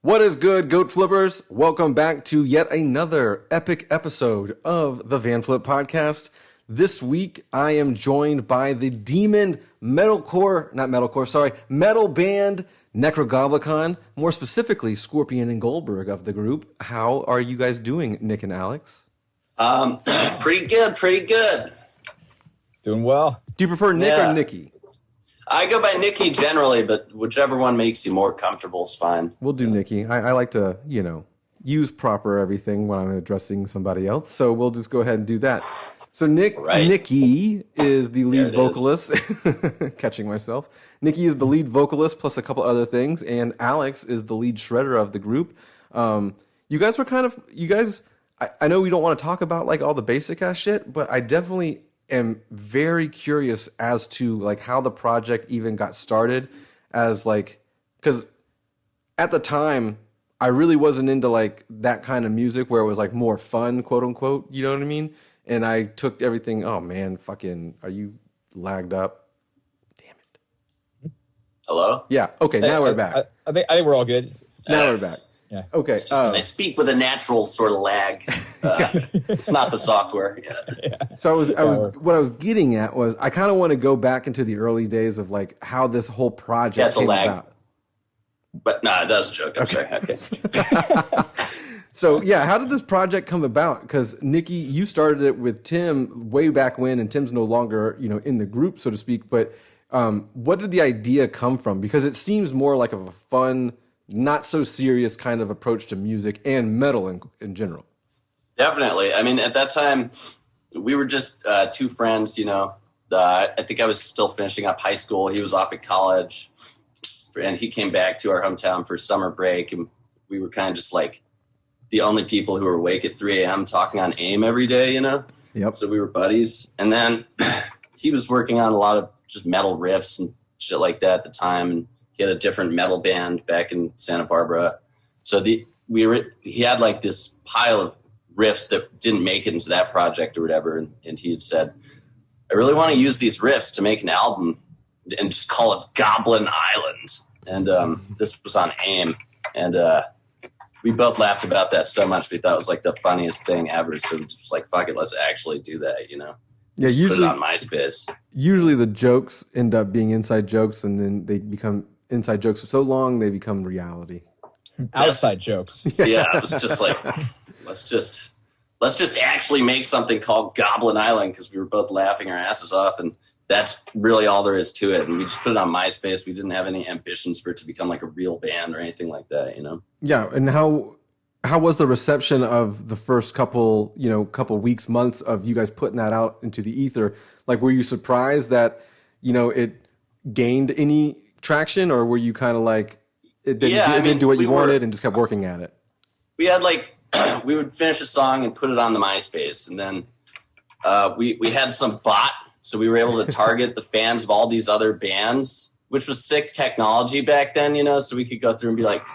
What is good, Goat Flippers? Welcome back to yet another epic episode of the Vanflip podcast. This week, I am joined by the demon metal band Nekrogoblikon, more specifically Scorpion and Goldberg of the group. How are you guys doing, Nick and Alex? Pretty good. Doing well. Do you prefer Nick or Nicky? I go by Nicky generally, but whichever one makes you more comfortable is fine. We'll do Nicky. I like to, use proper everything when I'm addressing somebody else, so we'll just go ahead and do that. So Nicky is the lead vocalist. Catching myself. Nicky is the lead vocalist plus a couple other things, and Alex is the lead shredder of the group. You guys, I know we don't want to talk about like all the basic ass shit, but I definitely am very curious as to like how the project even got started, as like, because at the time I really wasn't into like that kind of music where it was like more fun, quote unquote, you know what I mean? And I took everything, oh man, fucking, are you lagged up? Damn it. Hello? Yeah, okay, now we're back. I think we're all good. Now we're back. Yeah. Okay. I speak with a natural sort of lag. It's not the software. Yeah. So what I was getting at was I kind of want to go back into the early days of like how this whole project came about. But no, that's a joke. I'm sorry. Okay. So yeah, how did this project come about? Because Nicky, you started it with Tim way back when, and Tim's no longer in the group, so to speak. But what did the idea come from? Because it seems more like of a fun, not so serious kind of approach to music and metal in general. Definitely. I mean, at that time, we were just two friends, I think I was still finishing up high school. He was off at college, and he came back to our hometown for summer break, and we were kind of just like the only people who were awake at 3 a.m. talking on AIM every day, Yep. So we were buddies. And then he was working on a lot of just metal riffs and shit like that at the time, and he had a different metal band back in Santa Barbara. So he had like this pile of riffs that didn't make it into that project or whatever. And he had said, I really want to use these riffs to make an album and just call it Goblin Island. And this was on AIM. And we both laughed about that so much. We thought it was like the funniest thing ever. So it was like, fuck it, let's actually do that, Yeah, just usually put it on MySpace. Usually the jokes end up being inside jokes, and then they become inside jokes for so long they become reality. Outside jokes. Yeah, it was just like, let's just actually make something called Goblin Island, because we were both laughing our asses off, and that's really all there is to it. And we just put it on MySpace. We didn't have any ambitions for it to become like a real band or anything like that, Yeah, and how was the reception of the first couple weeks, months of you guys putting that out into the ether? Like, were you surprised that, it gained any traction, or were you kind of like, it didn't do what you wanted and just kept working at it? We had like, we would finish a song and put it on the MySpace, and then we had some bot, so we were able to target the fans of all these other bands, which was sick technology back then, so we could go through and be like,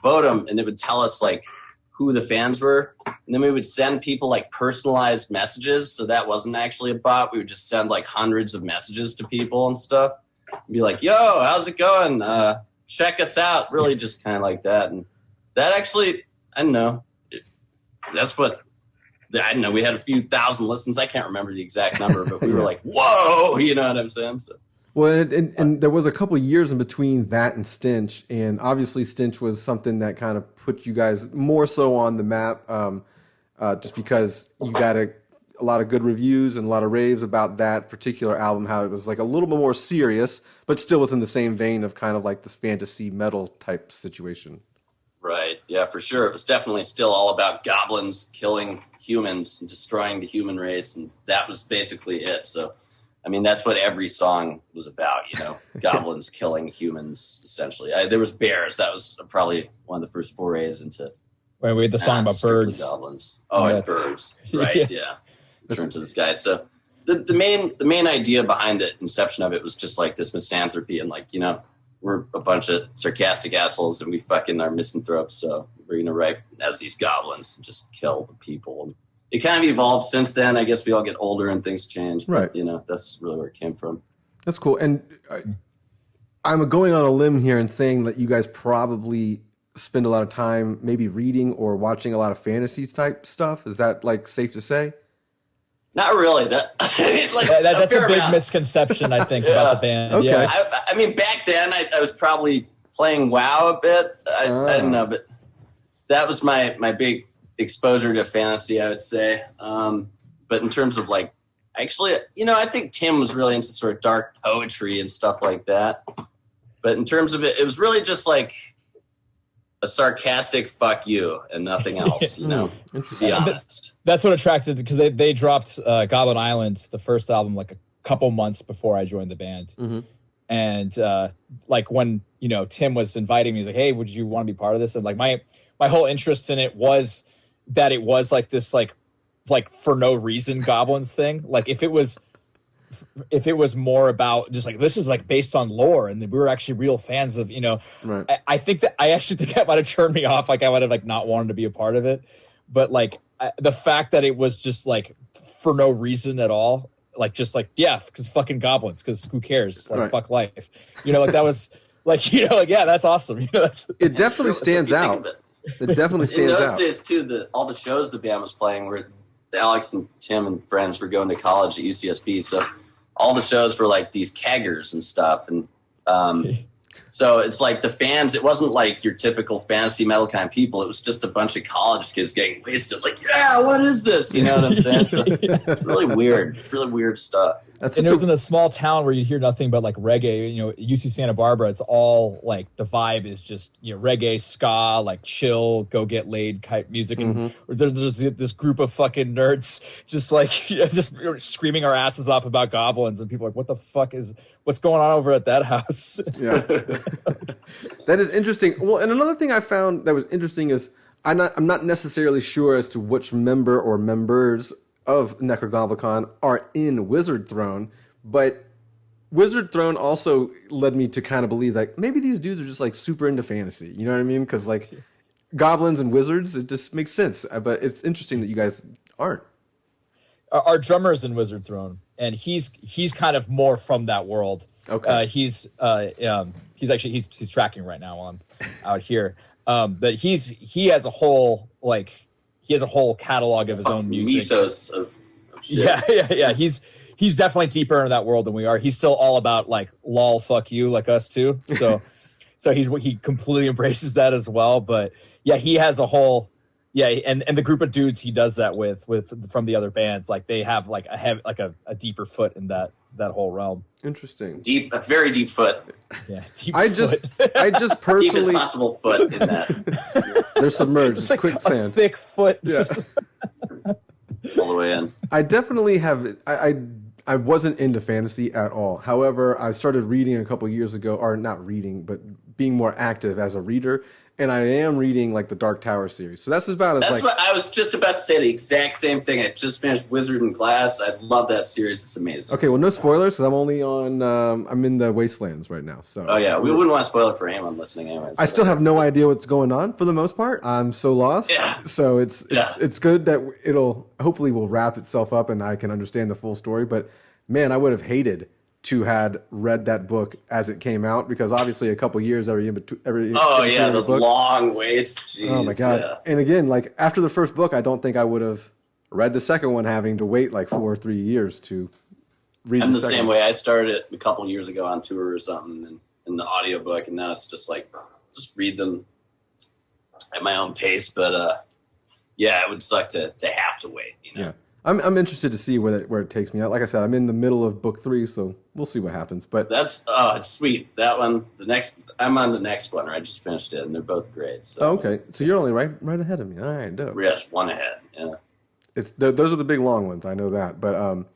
vote them, and it would tell us like who the fans were, and then we would send people like personalized messages, so that wasn't actually a bot. We would just send like hundreds of messages to people and stuff, and be like, yo, how's it going? Check us out. Really just kind of like that. And that actually, I don't know, that's what, I don't know, we had a few thousand listens. I can't remember the exact number, but we were like, whoa, you know what I'm saying? So. Well, and there was a couple of years in between that and Stench, and obviously Stench was something that kind of put you guys more so on the map, just because you got a lot of good reviews and a lot of raves about that particular album, how it was like a little bit more serious, but still within the same vein of kind of like this fantasy metal type situation. Right, yeah, for sure. It was definitely still all about goblins killing humans and destroying the human race, and that was basically it. So, I mean, that's what every song was about, goblins killing humans, essentially. There was bears. That was probably one of the first forays into... When we had the song about birds. Goblins. Oh, and birds. Right, yeah. Turn to the sky. So the main idea behind the inception of it was just like this misanthropy and like, we're a bunch of sarcastic assholes and we fucking are misanthropes. So we're going to write as these goblins and just kill the people. And it kind of evolved since then. I guess we all get older and things change. But, right. That's really where it came from. That's cool. And I'm going on a limb here and saying that you guys probably spend a lot of time maybe reading or watching a lot of fantasy type stuff. Is that like safe to say? Not really. That's a big misconception, I think, about the band. Okay. Yeah. I mean, back then I was probably playing WoW a bit. I don't know, but that was my big exposure to fantasy, I would say. But in terms of like, actually, I think Tim was really into sort of dark poetry and stuff like that. But in terms of it was really just like a sarcastic fuck you and nothing else, to be honest. That's what attracted, because they dropped Goblin Island, the first album, like a couple months before I joined the band. Mm-hmm. And like when, Tim was inviting me, he's like, hey, would you want to be part of this? And like my whole interest in it was that it was like this, like for no reason goblins thing. Like if it was more about just like, this is like based on lore and we were actually real fans of, right. I think that might have turned me off. Like I would have like not wanted to be a part of it, but like the fact that it was just like for no reason at all, like just like, yeah, because fucking goblins, because who cares? Like right. Fuck life, like that was like, like, yeah, that's awesome. It definitely stands out. It definitely stands out. In those days too, all the shows the band was playing were Alex and Tim and friends were going to college at UCSB, so all the shows were like these keggers and stuff, and so it's like the fans. It wasn't like your typical fantasy metal kind of people. It was just a bunch of college kids getting wasted. Like, yeah, what is this? You know what I'm saying? So, really weird stuff. And it was in a small town where you hear nothing but like reggae. UC Santa Barbara. It's all like the vibe is just reggae, ska, like chill, go get laid type music. And there's this group of fucking nerds just like just screaming our asses off about goblins, and people are like, what the fuck what's going on over at that house? Yeah, that is interesting. Well, and another thing I found that was interesting is I'm not necessarily sure as to which member or members of Nekrogoblikon are in Wizard Throne, but Wizard Throne also led me to kind of believe like maybe these dudes are just like super into fantasy. You know what I mean? Because like goblins and wizards, it just makes sense. But it's interesting that you guys aren't. Our drummer's in Wizard Throne, and he's kind of more from that world. Okay. He's tracking right now while I'm out here. But he has a whole catalog of his own music. Mythos of shit. Yeah. He's definitely deeper in that world than we are. He's still all about like lol, fuck you, like us too. So he completely embraces that as well. But yeah, he has a whole and the group of dudes he does that with from the other bands, like they have like a deeper foot in that whole realm. Interesting. A very deep foot. Yeah. I just personally deepest possible foot in that. They're submerged. It's like quicksand. A thick foot. Yeah. All the way in. I definitely have. I wasn't into fantasy at all. However, I started reading a couple years ago, or not reading, but being more active as a reader. And I am reading like the Dark Tower series. So that's about as That's what I was just about to say, the exact same thing. I just finished Wizard and Glass. I love that series. It's amazing. Okay, well, no spoilers, because I'm only on, I'm in the Wastelands right now. So. Oh, yeah. We wouldn't want to spoil it for anyone listening anyways. I still have no idea what's going on for the most part. I'm so lost. Yeah. So it's good that hopefully will wrap itself up and I can understand the full story. But man, I would have hated to had read that book as it came out, because obviously a couple years every those long waits. Jeez, oh my god. Yeah. And again, like after the first book, I don't think I would have read the second one, having to wait like 4 or 3 years to read. I'm the same way. I started it a couple years ago on tour or something, and in the audiobook, and now it's just like just read them at my own pace. But it would suck to have to wait. Yeah. I'm interested to see where it takes me. Like I said, I'm in the middle of book 3, so we'll see what happens. But it's sweet. That one, I'm on the next one. I just finished it, and they're both great. So. Oh, okay, so you're only right ahead of me. All right, dope. We're just one ahead. Yeah, those are the big long ones. I know that. But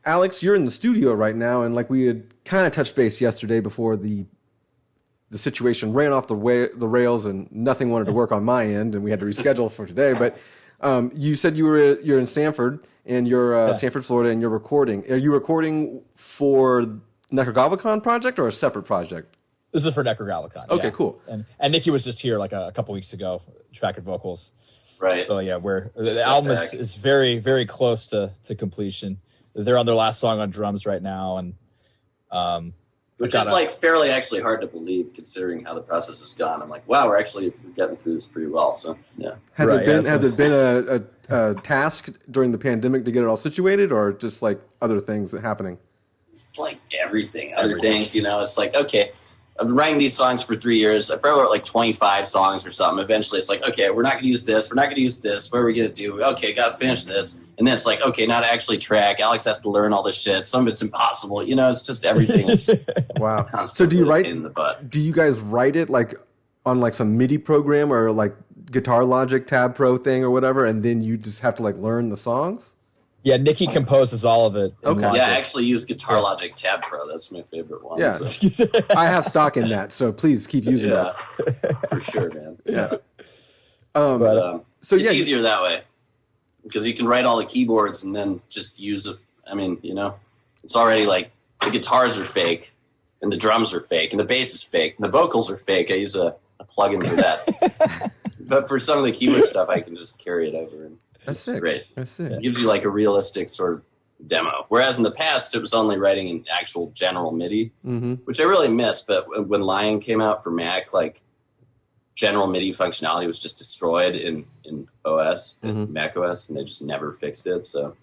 Alex, you're in the studio right now, and like we had kind of touched base yesterday before the situation ran off the rails, and nothing wanted to work on my end, and we had to reschedule for today. But you said you're in Sanford, and you're Sanford, Florida, and you're recording. Are you recording for Nekrogoblikon project or a separate project? This is for Nekrogoblikon. Okay, cool. And Nicky was just here like a couple weeks ago, tracking vocals. Right. So yeah, the album is very, very close to completion. They're on their last song on drums right now, and Which is like fairly actually hard to believe considering how the process has gone. I'm like, wow, we're getting through this pretty well. So yeah. Has it been a task during the pandemic to get it all situated, or just like other things that happening? It's like everything. Other things, it's like, okay, I've been writing these songs for 3 years. I probably wrote like 25 songs or something. Eventually it's like, okay, we're not going to use this. We're not going to use this. What are we going to do? Okay, got to finish this. And then it's like, okay, now to actually track. Alex has to learn all this shit. Some of it's impossible. It's just everything is wow. So do you write in the butt? Do you guys write it like on like some MIDI program or like Guitar Logic Tab Pro thing or whatever, and then you just have to like learn the songs? Yeah, Nicky composes all of it. Okay. Yeah, I actually use Guitar Logic Tab Pro. That's my favorite one. Yeah, so. I have stock in that, so please keep using it. For sure, man. Yeah. So it's easier that way because you can write all the keyboards and then just use it. I mean, it's already like the guitars are fake and the drums are fake and the bass is fake and the vocals are fake. I use a plugin for that. But for some of the keyboard stuff, I can just carry it over and. That's sick. Great. That's sick. It gives you like a realistic sort of demo. Whereas in the past, it was only writing in actual general MIDI, which I really miss. But when Lion came out for Mac, like general MIDI functionality was just destroyed in OS, in Mac OS, and they just never fixed it. So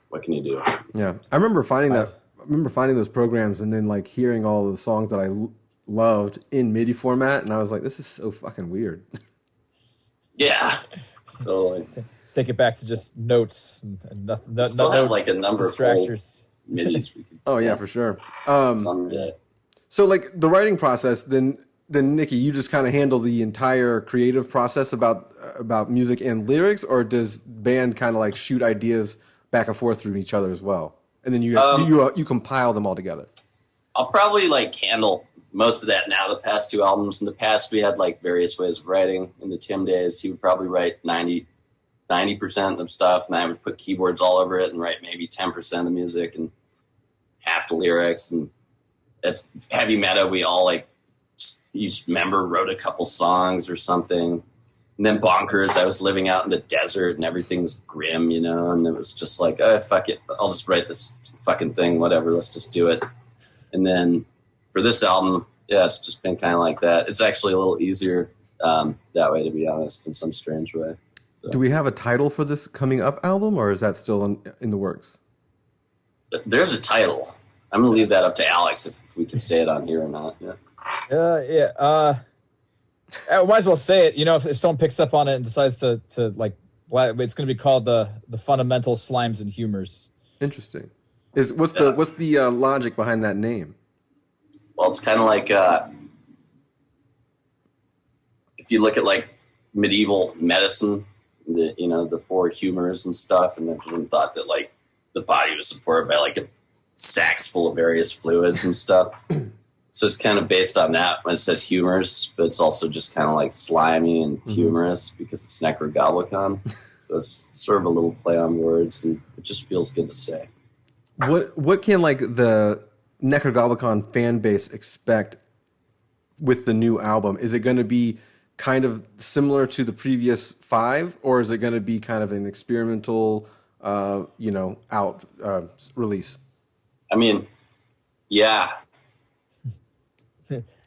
what can you do? Yeah, I remember finding that. I remember finding those programs and then like hearing all of the songs that I loved in MIDI format, and I was like, this is so fucking weird. Yeah, totally. Take it back to just notes and nothing. Still have like a number of distractors. MIDIs. Oh yeah, for sure. So like the writing process, then Nicky, you just kind of handle the entire creative process about music and lyrics, or does band kind of like shoot ideas back and forth through each other as well, and then you compile them all together? I'll probably like handle most of that now. The past two albums. In the past, we had like various ways of writing. In the Tim days, he would probably write 90% of stuff, and I would put keyboards all over it and write maybe 10% of the music and half the lyrics. And that's Heavy Meta. We all like each member wrote a couple songs or something. And then Bonkers, I was living out in the desert and everything was grim, and it was just like, oh, fuck it. I'll just write this fucking thing, whatever. Let's just do it. And then for this album, yeah, it's just been kind of like that. It's actually a little easier that way, to be honest, in some strange way. So. Do we have a title for this coming up album, or is that still in the works? There's a title. I'm going to leave that up to Alex if we can say it on here or not. Yeah. I might as well say it. If someone picks up on it and decides to like, it's going to be called the Fundamental Slimes and Humors. Interesting. What's the logic behind that name? Well, it's kind of like if you look at like medieval medicine. The four humors and stuff, and everyone thought that like the body was supported by like a sacks full of various fluids and stuff. So it's kind of based on that when it says humors, but it's also just kind of like slimy and humorous because it's Nekrogoblikon. So it's sort of a little play on words, and it just feels good to say. What can like the Nekrogoblikon fan base expect with the new album? Is it going to be kind of similar to the previous 5, or is it going to be kind of an experimental, release? I mean, yeah.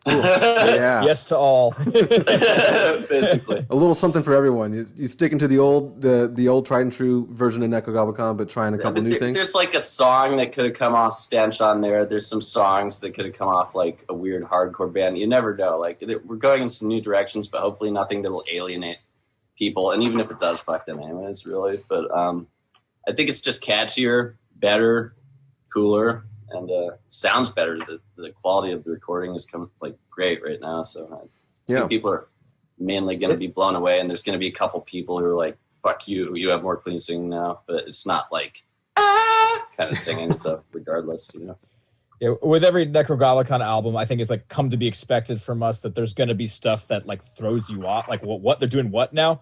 Yeah. Yes to all. Basically. A little something for everyone. You sticking to the old tried and true version of Nekrogoblikon, but trying a couple new things. There's like a song that could have come off Stench on there. There's some songs that could have come off like a weird hardcore band. You never know. Like we're going in some new directions, but hopefully nothing that'll alienate people. And even if it does, fuck them anyways, really. But I think it's just catchier, better, cooler. And sounds better. The quality of the recording is great right now. So I think people are mainly going to be blown away. And there's going to be a couple people who are like, "Fuck you, you have more clean singing now." But it's not like kind of singing. So regardless, Yeah, with every Nekrogoblikon album, I think it's like come to be expected from us that there's going to be stuff that like throws you off. Like what they're doing what now?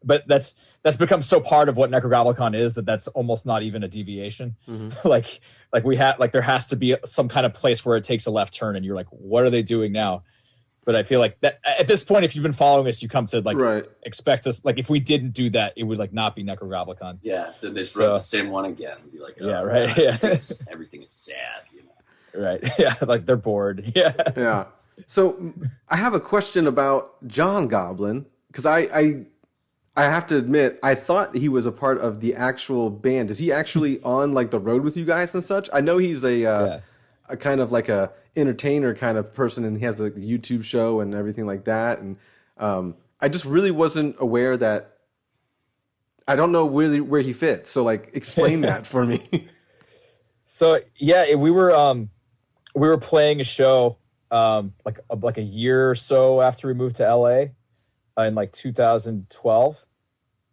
But that's become so part of what Nekrogoblikon is that's almost not even a deviation. like there has to be some kind of place where it takes a left turn and you're like, what are they doing now? But I feel like that at this point, if you've been following us, you come to like expect us. Like if we didn't do that, it would like not be Nekrogoblikon. Yeah, then they just wrote the same one again and be like, oh, yeah, right. Yeah, everything is sad. Right. Yeah. Like they're bored. Yeah. Yeah. So I have a question about John Goblin, because I have to admit, I thought he was a part of the actual band. Is he actually on like the road with you guys and such? I know he's a kind of like a entertainer kind of person, and he has like the YouTube show and everything like that. And I just really wasn't aware that. I don't know really where he fits. So like, explain that for me. So yeah, we were playing a show like a year or so after we moved to LA in like 2012,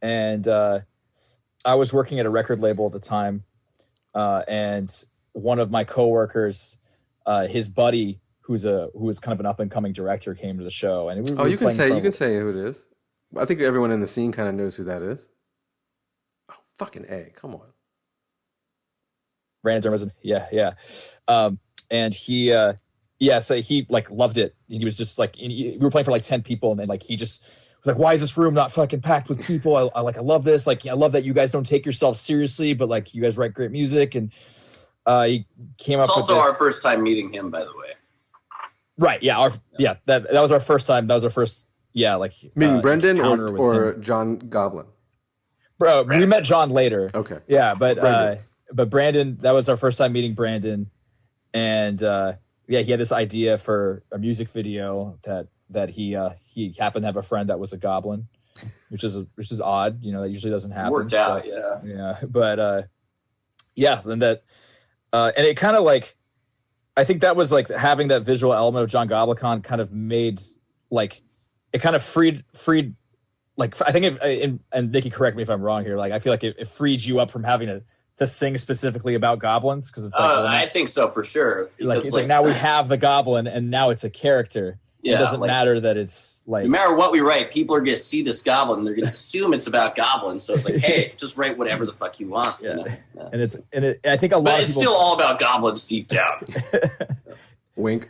and I was working at a record label at the time, and one of my coworkers, his buddy, who was kind of an up and coming director, came to the show, and you can say who it is. I think everyone in the scene kind of knows who that is. Oh, fucking A, come on. Brandon Dermazin. Yeah. And he, so he like loved it. And he was just like, we were playing for like 10 people, and then like he just was like, why is this room not fucking packed with people? I love this. Like, I love that you guys don't take yourself seriously, but like you guys write great music. And he came up with this. It's also our first time meeting him, by the way. Right. Yeah. That was our first time. That was our first, meeting Brendan or John Goblin. Bro, we met John later. Okay. Yeah, but Brandon, that was our first time meeting Brandon, and he had this idea for a music video that he happened to have a friend that was a goblin, which is odd. You know, that usually doesn't happen. Worked out, but and that and it kind of like, I think that was like having that visual element of John Goblikon kind of made like it kind of freed. Like, I think and Nicky, correct me if I'm wrong here. Like, I feel like it frees you up from having to sing specifically about goblins, because it's like, I think so for sure. Like, it's like now we have the goblin, and now it's a character. Yeah, it doesn't matter that it's like, no matter what we write, people are going to see this goblin. They're going to assume it's about goblins. So it's like, hey, just write whatever the fuck you want. Yeah, you know? And I think a lot. But it's still all about goblins deep down. Wink.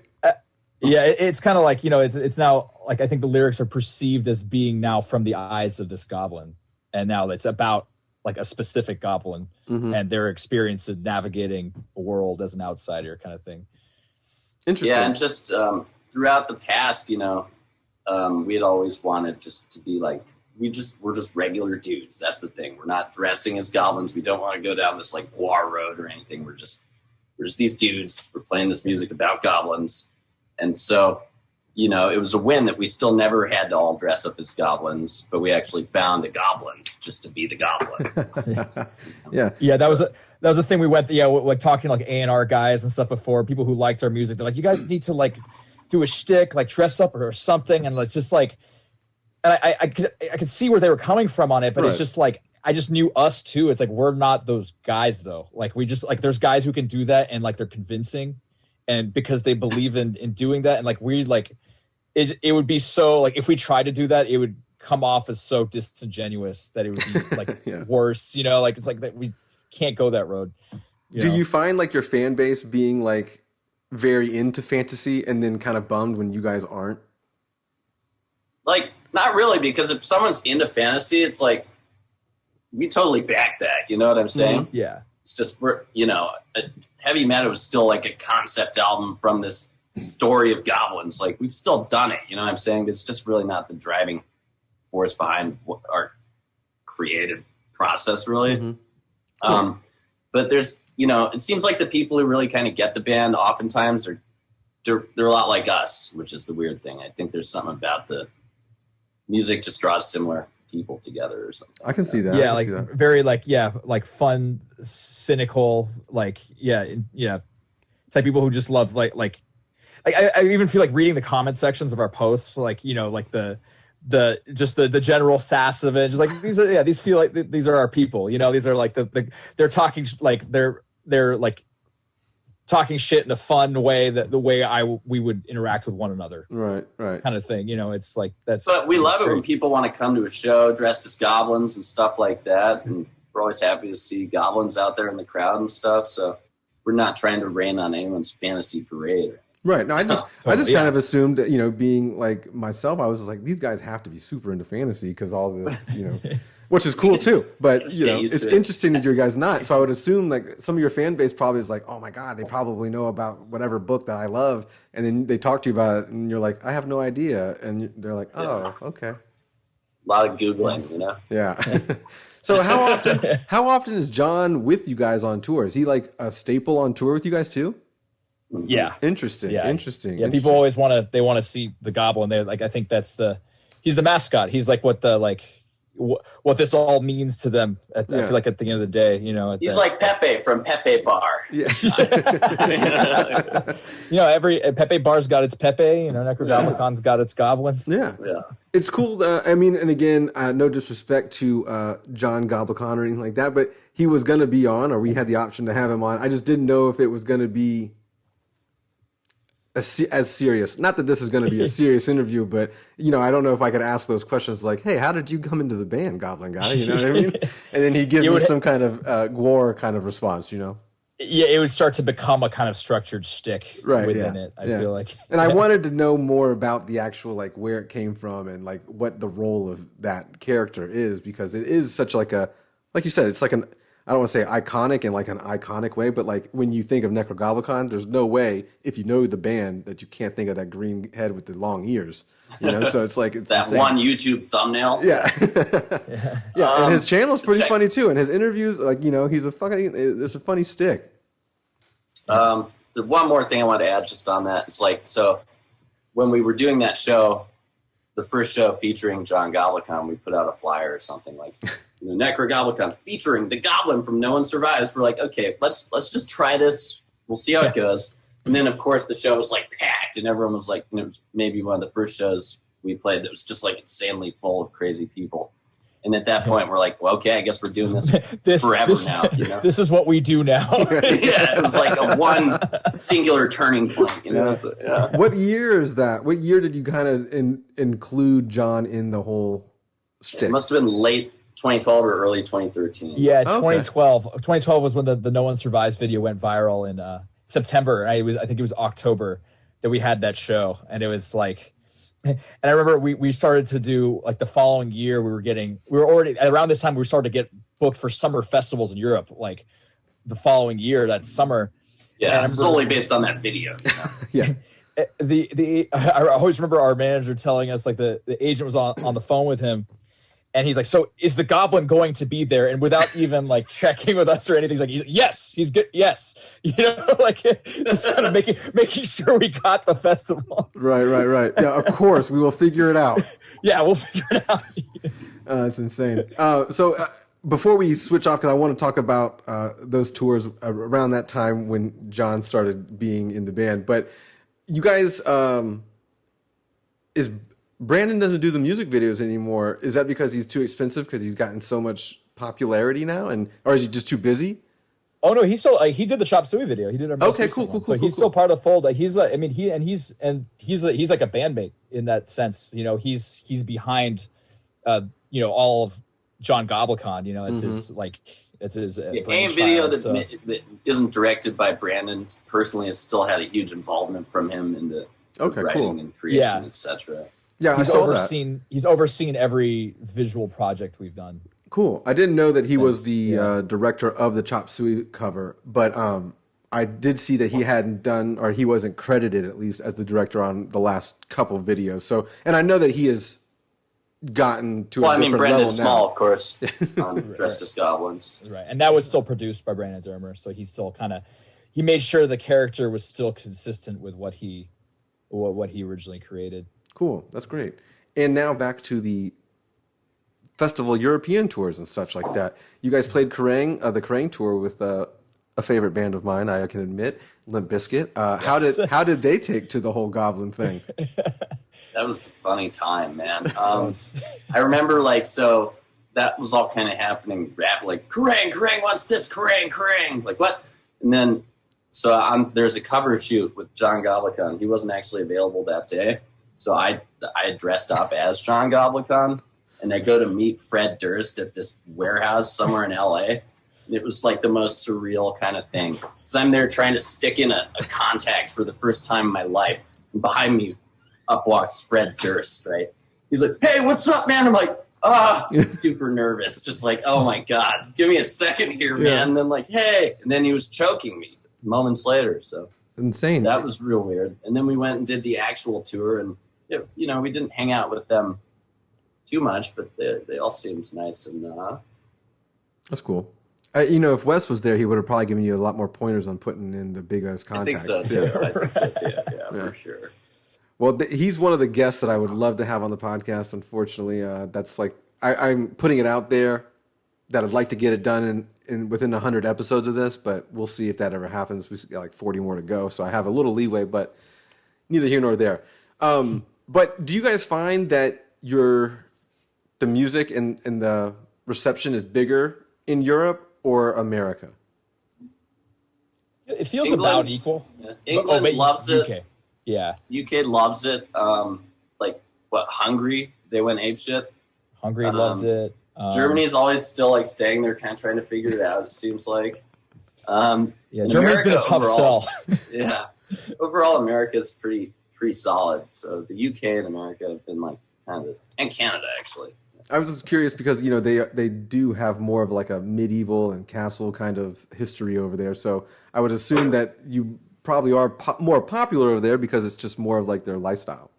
Yeah, it's kind of like, you know, it's now like, I think the lyrics are perceived as being now from the eyes of this goblin, and now it's about like a specific goblin and their experience in navigating a world as an outsider, kind of thing. Interesting. Yeah, and just throughout the past, you know, we had always wanted just to be like, we're just regular dudes. That's the thing. We're not dressing as goblins. We don't want to go down this like Guar road or anything. We're just these dudes. We're playing this music about goblins. And so, you know, it was a win that we still never had to all dress up as goblins, but we actually found a goblin just to be the goblin. Yeah. That was a thing we went, like talking like A&R guys and stuff before, people who liked our music. They're like, you guys need to like do a shtick, like dress up or something. And like, just like, and I could see where they were coming from on it, but It's just like, I just knew us too. It's like, we're not those guys though. Like, we just like, there's guys who can do that and like they're convincing. And because they believe in doing that, and like we like, it would be so like, if we tried to do that, it would come off as so disingenuous that it would be like worse. You know, like it's like that we can't go that road. Do you find like your fan base being like very into fantasy and then kind of bummed when you guys aren't? Like, not really, because if someone's into fantasy, it's like we totally back that. You know what I'm saying? Mm-hmm. Yeah. It's just, Heavy Metal was still like a concept album from this story of goblins. Like, we've still done it, you know what I'm saying? It's just really not the driving force behind our creative process, really. Mm-hmm. But there's, it seems like the people who really kind of get the band oftentimes they're a lot like us, which is the weird thing. I think there's something about the music just draws similar people together or something. I can see that. Yeah, like very like fun, cynical, type people who just love like I even feel like reading the comment sections of our posts, like like the general sass of it, just like these feel like these are our people, these are like they're talking like they're like talking shit in a fun way, that the way we would interact with one another, right kind of thing. It's like that's. But we love it when people want to come to a show dressed as goblins and stuff like that, and we're always happy to see goblins out there in the crowd and stuff. So we're not trying to rain on anyone's fantasy parade. Right. No, I just kind of assumed that, being like myself, I was just like, these guys have to be super into fantasy because all this, which is cool too. But it's interesting that you guys not. So I would assume like some of your fan base probably is like, oh my God, they probably know about whatever book that I love, and then they talk to you about it, and you're like, I have no idea, and they're like, oh, okay. A lot of Googling, Yeah. So how often is John with you guys on tour? Is he like a staple on tour with you guys too? Yeah. Interesting. Yeah. Interesting. Yeah. People always want to see the goblin. They like, I think he's the mascot. He's like what what this all means to them. I feel like at the end of the day, he's like Pepe from Pepe Bar. Yeah. Every Pepe Bar's got its Pepe, Nekrogoblikon's got its goblin. Yeah. Yeah. It's cool. And again, no disrespect to John Goblikon or anything like that, but he was going to be on, or we had the option to have him on. I just didn't know if it was going to be as serious. Not that this is going to be a serious interview, but I don't know if I could ask those questions like, "Hey, how did you come into the band, Goblin Guy?" You know what I mean? And then he gives me some kind of war kind of response. Yeah, it would start to become a kind of structured shtick within it. I feel like, and I wanted to know more about the actual like where it came from and like what the role of that character is, because it is such like you said, it's like I don't want to say iconic in like an iconic way, but like when you think of Nekrogoblikon, there's no way if you know the band that you can't think of that green head with the long ears. So it's like it's that insane. One YouTube thumbnail. Yeah, yeah. And his channel's pretty funny too, and his interviews, like he's it's a funny stick. The one more thing I want to add just on that, it's like, so when we were doing that show, the first show featuring John Goblikon, we put out a flyer or something like. Nekrogoblikon featuring the goblin from No One Survives. We're like, okay, let's just try this. We'll see how it goes. And then, of course, the show was like packed, and everyone was like, it was maybe one of the first shows we played that was just like insanely full of crazy people. And at that point, we're like, well, okay, I guess we're doing this forever now. This is what we do now. Yeah, it was like a one singular turning point. So, What year is that? What year did you kind of include John in the whole stick? It must have been late 2012 or early 2013. Yeah, 2012. 2012 was when the No One Survives video went viral in September. I think it was October that we had that show, and it was like, and I remember we started to do like the following year. We were already around this time. We started to get booked for summer festivals in Europe, like the following year that summer. Yeah, solely based on that video. Yeah. I always remember our manager telling us like the agent was on the phone with him. And he's like, so is the goblin going to be there? And without even like checking with us or anything, he's like, yes, he's good. Yes. Like just kind of making sure we got the festival. Right. Yeah, of course. We will figure it out. Yeah, we'll figure it out. That's insane. So before we switch off, because I want to talk about those tours around that time when John started being in the band. But you guys, Brandon doesn't do the music videos anymore. Is that because he's too expensive because he's gotten so much popularity now, or is he just too busy? Oh no, he's still he did the Chop Suey video. He did our most recent one. So he's still part of the fold. Like he's like a bandmate in that sense. He's behind all of John Goblikon. It's his like it's his a video that isn't directed by Brandon personally has still had a huge involvement from him in the writing and creation, etc. Yeah, He's overseen every visual project we've done. Cool. I didn't know that he was the director of the Chop Suey cover, but I did see that he hadn't done, or he wasn't credited at least as the director on the last couple of videos. So, and I know that he has gotten to a different level now. Brandon Small, of course, Dressed as Goblins. Right, and that was still produced by Brandon Dermer, so he still he made sure the character was still consistent with what he originally created. Cool. That's great. And now back to the festival European tours and such like that. You guys played Kerrang, the Kerrang tour with a favorite band of mine, I can admit, Limp Bizkit. Yes. How did they take to the whole Goblin thing? That was a funny time, man. I remember so that was all kind of happening rapidly. Like, Kerrang wants this, Kerrang. Like, what? And then, there's a cover shoot with John Goblikon. He wasn't actually available that day. So I dressed up as John Goblikon, and I go to meet Fred Durst at this warehouse somewhere in L.A., It was like the most surreal kind of thing. So I'm there trying to stick in a contact for the first time in my life. And behind me, up walks Fred Durst, right? He's like, hey, what's up, man? I'm like, super nervous. Just like, oh my God, give me a second here, man. And then like, hey. And then he was choking me moments later. So insane. That was real weird. And then we went and did the actual tour. And, we didn't hang out with them too much, but they all seemed nice. And that's cool. If Wes was there, he would have probably given you a lot more pointers on putting in the big ass contacts. I think so too. Yeah, for sure. Well, he's one of the guests that I would love to have on the podcast. Unfortunately, that's like I'm putting it out there that I'd like to get it done in within 100 episodes of this, but we'll see if that ever happens. We've got like 40 more to go, so I have a little leeway, but neither here nor there. But do you guys find that the music and the reception is bigger in Europe or America? It feels about equal. Yeah. England loves it. UK. Yeah. UK loves it. Hungary, they went apeshit. Hungary loved it. Germany's always still like staying there, kind of trying to figure it out, it seems like. Germany's been a tough sell. Yeah. Overall, America's pretty solid. So the UK and America have been like and Canada, actually. I was just curious because they do have more of like a medieval and castle kind of history over there. So I would assume that you probably are more popular over there because it's just more of like their lifestyle.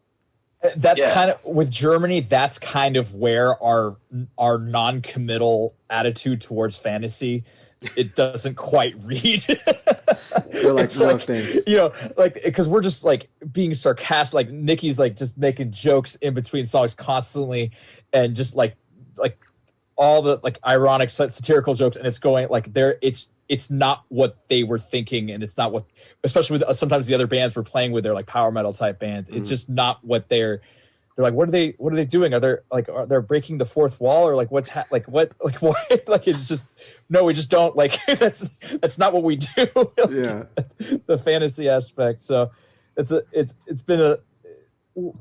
That's kind of with Germany. That's kind of where our non-committal attitude towards fantasy it doesn't quite read. They're like, no, thanks. Because we're just like being sarcastic. Like Nicky's like just making jokes in between songs constantly. And just like all the like ironic satirical jokes, and it's going like it's not what they were thinking, and it's not what, especially with sometimes the other bands we're playing with, they're like power metal type bands. It's just not what they're like. What are they doing? Are they breaking the fourth wall, or like what like it's just no, we just don't like that's not what we do. Yeah, the fantasy aspect. So it's been a.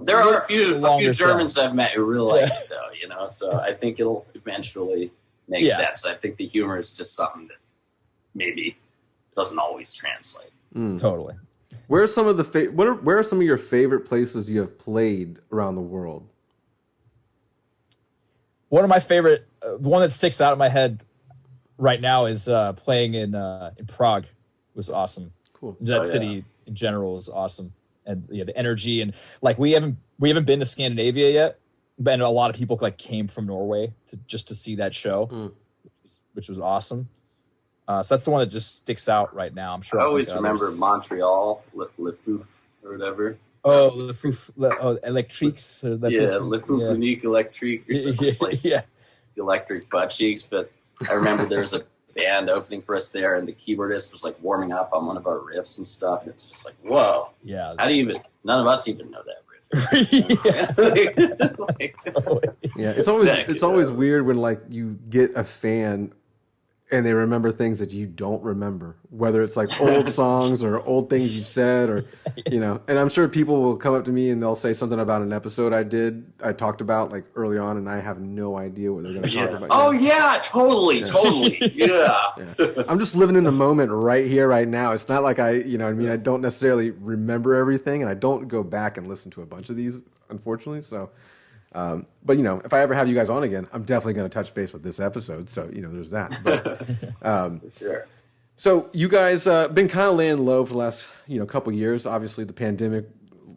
There are a few Germans I've met who really like it, though, so I think it'll eventually make sense. I think the humor is just something that maybe doesn't always translate. Totally. Where are some of where are some of your favorite places you have played around the world? One of my favorite, the one that sticks out in my head right now is playing in Prague. It was awesome. Cool. That city in general is awesome. And the energy, and like we haven't been to Scandinavia yet, but a lot of people like came from Norway to see that show, which was awesome. So that's the one that just sticks out right now. I'm sure I always remember Montreal, Le Fouf or whatever. Oh, Le Fouf, Electriques. Le Fouf Unique Electrique. It's like the electric butt cheeks. But I remember there was a band opening for us there, and the keyboardist was like warming up on one of our riffs and stuff, and it was just like, whoa, how do you none of us even know that riff. It's always weird when like you get a fan and they remember things that you don't remember, whether it's like old songs or old things you've said, or and I'm sure people will come up to me and they'll say something about an episode I talked about like early on, and I have no idea what they're going to talk about. Oh yeah, totally. Yeah. I'm just living in the moment right here, right now. It's not like I don't necessarily remember everything, and I don't go back and listen to a bunch of these, unfortunately. So, but if I ever have you guys on again, I'm definitely going to touch base with this episode. So there's that. But, for sure. So you guys been kind of laying low for the last couple years. Obviously, the pandemic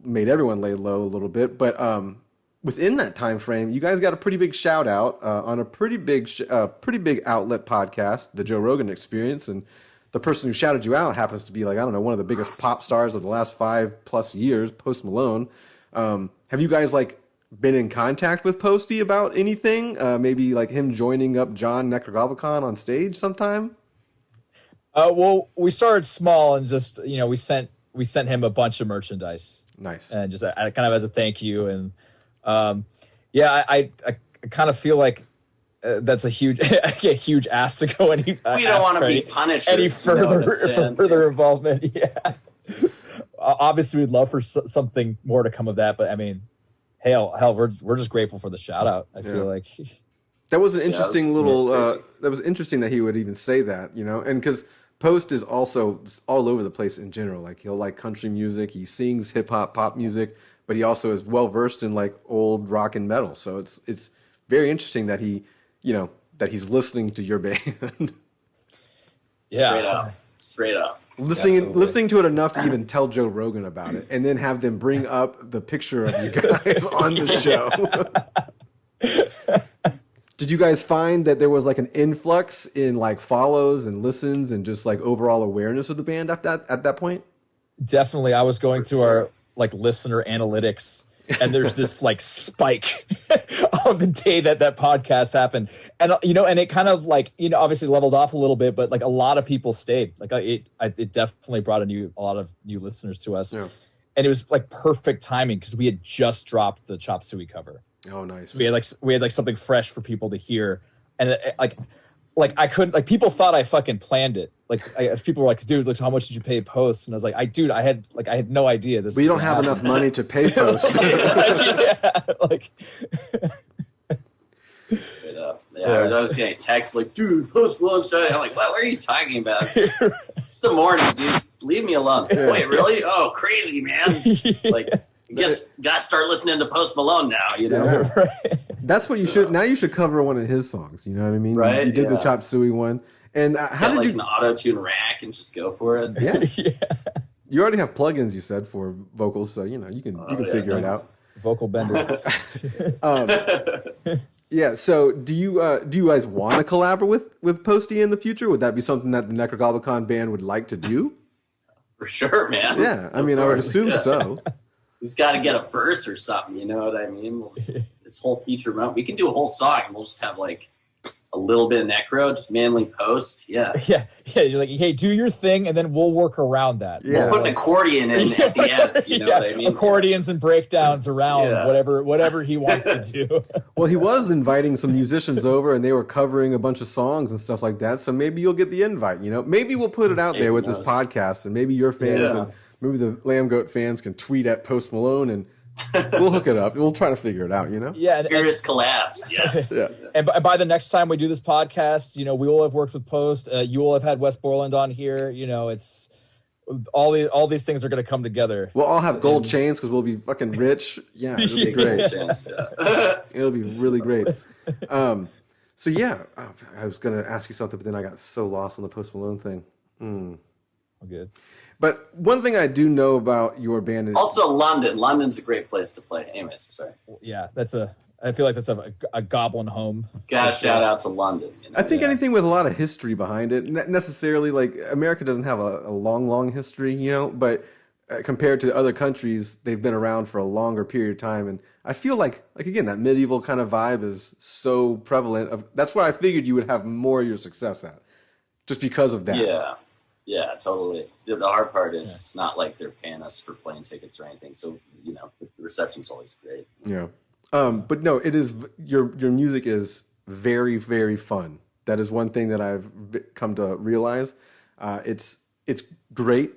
made everyone lay low a little bit, but within that time frame, you guys got a pretty big shout out on a pretty big outlet podcast, the Joe Rogan Experience, and the person who shouted you out happens to be like, I don't know, one of the biggest pop stars of the last 5+ years, Post Malone. Have you guys like been in contact with Posty about anything? Maybe like him joining up John Nekrogoblikon on stage sometime? Well, we started small and just we sent him a bunch of merchandise. Nice. And just kind of as a thank you, and I kind of feel like that's a huge ask to go any. We don't want to be punished any further involvement. Yeah. Obviously, we'd love for something more to come of that, but I mean, hell, we're just grateful for the shout out. I feel like That was an interesting that was interesting that he would even say that, you know, and because Post is also all over the place in general. Like he'll like country music, he sings hip hop, pop music, but he also is well versed in like old rock and metal. So it's very interesting that he, you know, that he's listening to your band. Straight up. Listening to it enough to even tell Joe Rogan about it, and then have them bring up the picture of you guys on the show. Did you guys find that there was like an influx in like follows and listens and just like overall awareness of the band at that point? Definitely. I was going through our like listener analytics, and there's this like spike on the day that podcast happened. And, you know, and it kind of like, you know, obviously leveled off a little bit, but like a lot of people stayed. Like it definitely brought a lot of new listeners to us. Yeah. And it was like perfect timing because we had just dropped the Chop Suey cover. Oh, nice. So we had like something fresh for people to hear. And like I couldn't, like people thought I fucking planned it. Like people were like, dude, like how much did you pay Post? And I was like, I had no idea this. We don't have enough money to pay Post. Like straight up. Yeah, I was getting texts like, dude, Post Malone show. I'm like, what are you talking about? It's the morning, dude. Leave me alone. Wait, really? Oh, crazy, man. Like, I guess gotta start listening to Post Malone now, you know? Yeah. Right. That's what you should. Now you should cover one of his songs. You know what I mean? Right. You did the Chop Suey one. And how did like you an auto-tune rack and just go for it? Yeah. You already have plugins, you said, for vocals, so you know you can figure it out. Vocal bender. Yeah. So do you guys want to collaborate with Posty in the future? Would that be something that the Nekrogoblikon band would like to do? For sure, man. Yeah. I mean, I would assume so. He's got to get a verse or something. You know what I mean? This whole feature mode, we can do a whole song. And we'll just have like a little bit of Necro, just manly Post. Yeah. You're like, hey, do your thing, and then we'll work around that. Yeah. We'll put an accordion in at the end. You know what I mean? Accordions and breakdowns around whatever he wants to do. Well, he was inviting some musicians over, and they were covering a bunch of songs and stuff like that. So maybe you'll get the invite. You know, maybe we'll put it out there with this podcast, and maybe your fans and maybe the Lambgoat fans can tweet at Post Malone and. We'll hook it up. We'll try to figure it out, you know? Yeah. Furious collabs, yes. Yeah. And by the next time we do this podcast, you know, we will have worked with Post. You will have had Wes Borland on here. You know, it's all these things are going to come together. We'll all have gold chains because we'll be fucking rich. Yeah, it'll be great. It'll be really great. So, yeah, I was going to ask you something, but then I got so lost on the Post Malone thing. All good. But one thing I do know about your band is also London. London's a great place to play. Anyways, sorry. Yeah, I feel like that's a goblin home. Got to shout out to London. You know? I think anything with a lot of history behind it, not necessarily like America doesn't have a long history, you know, but compared to other countries, they've been around for a longer period of time. And I feel like again, that medieval kind of vibe is so prevalent. That's where I figured you would have more of your success at, just because of that. Yeah, totally. The hard part is it's not like they're paying us for plane tickets or anything. So, you know, the reception's always great. Yeah. But no, it is your music is very, very fun. That is one thing that I've come to realize. It's great.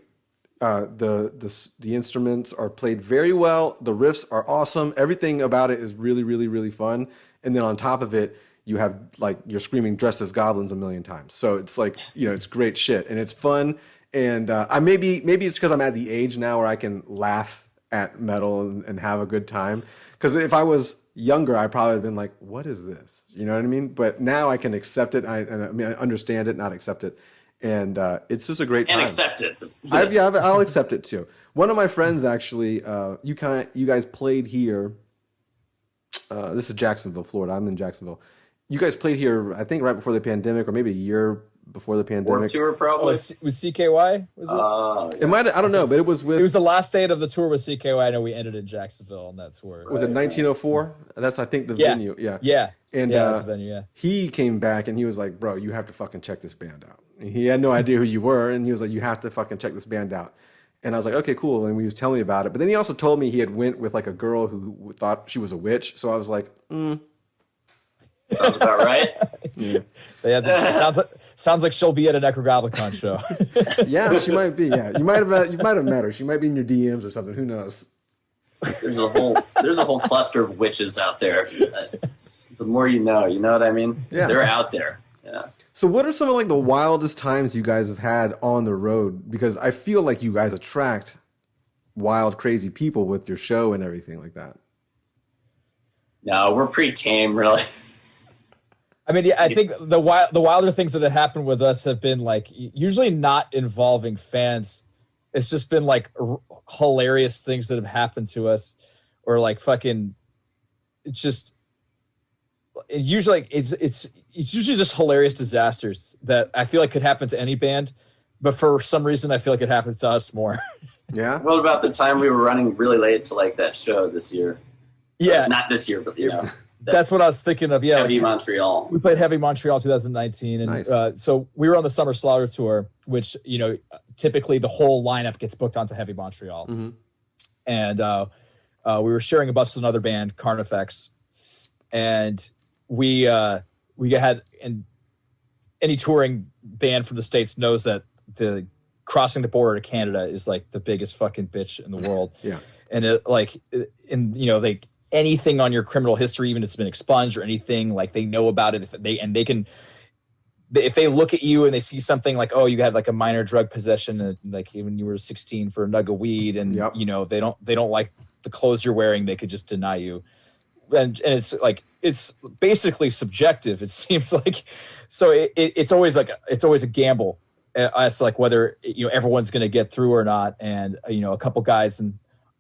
The instruments are played very well. The riffs are awesome. Everything about it is really, really, really fun. And then on top of it, you have like you're screaming dressed as goblins a million times. So it's like, you know, it's great shit and it's fun. And I maybe it's because I'm at the age now where I can laugh at metal and have a good time. Because if I was younger, I probably would have been like, what is this? You know what I mean? But now I can accept it. I understand it, not accept it. And it's just a great time. And accept it. I'll accept it too. One of my friends actually, you guys played here. This is Jacksonville, Florida. I'm in Jacksonville. You guys played here, I think, right before the pandemic, or maybe a year before the pandemic. World tour, probably. With CKY, was it? It might. I don't know, but it was with. It was the last day of the tour with CKY. I know we ended in Jacksonville on that tour. Was it 1904? That's, I think, the venue. Yeah. And that's the venue. Yeah. He came back and he was like, "Bro, you have to fucking check this band out." And he had no idea who you were, and he was like, "You have to fucking check this band out." And I was like, "Okay, cool." And he was telling me about it, but then he also told me he had went with like a girl who thought she was a witch. So I was like, Sounds about right. Yeah. Sounds like she'll be at a Nekrogoblikon show. Yeah, she might be. Yeah, you might have met her. She might be in your DMs or something. Who knows? there's a whole cluster of witches out there. The more you know what I mean? Yeah. They're out there. Yeah. So what are some of like the wildest times you guys have had on the road? Because I feel like you guys attract wild, crazy people with your show and everything like that. No, we're pretty tame, really. I mean, yeah, I think the wilder things that have happened with us have been like usually not involving fans. It's just been like hilarious things that have happened to us, or like fucking. It's just usually it's usually just hilarious disasters that I feel like could happen to any band, but for some reason I feel like it happens to us more. Yeah. What about the time we were running really late to like that show this year? Yeah, not this year, but you know. That's what I was thinking of. Yeah, Heavy Montreal. We played Heavy Montreal 2019, and nice. So we were on the Summer Slaughter tour, which typically the whole lineup gets booked onto Heavy Montreal, and we were sharing a bus with another band, Carnifex, and we had, and any touring band from the States knows that the crossing the border to Canada is like the biggest fucking bitch in the world. Yeah, and they. Anything on your criminal history, even if it's been expunged or anything, like they know about it. If they look at you and they see something like, oh, you had like a minor drug possession, like when you were 16 for a nug of weed, and they don't like the clothes you're wearing, they could just deny you. And it's like, it's basically subjective. It seems like, so it's always a gamble as to like whether everyone's going to get through or not. And a couple guys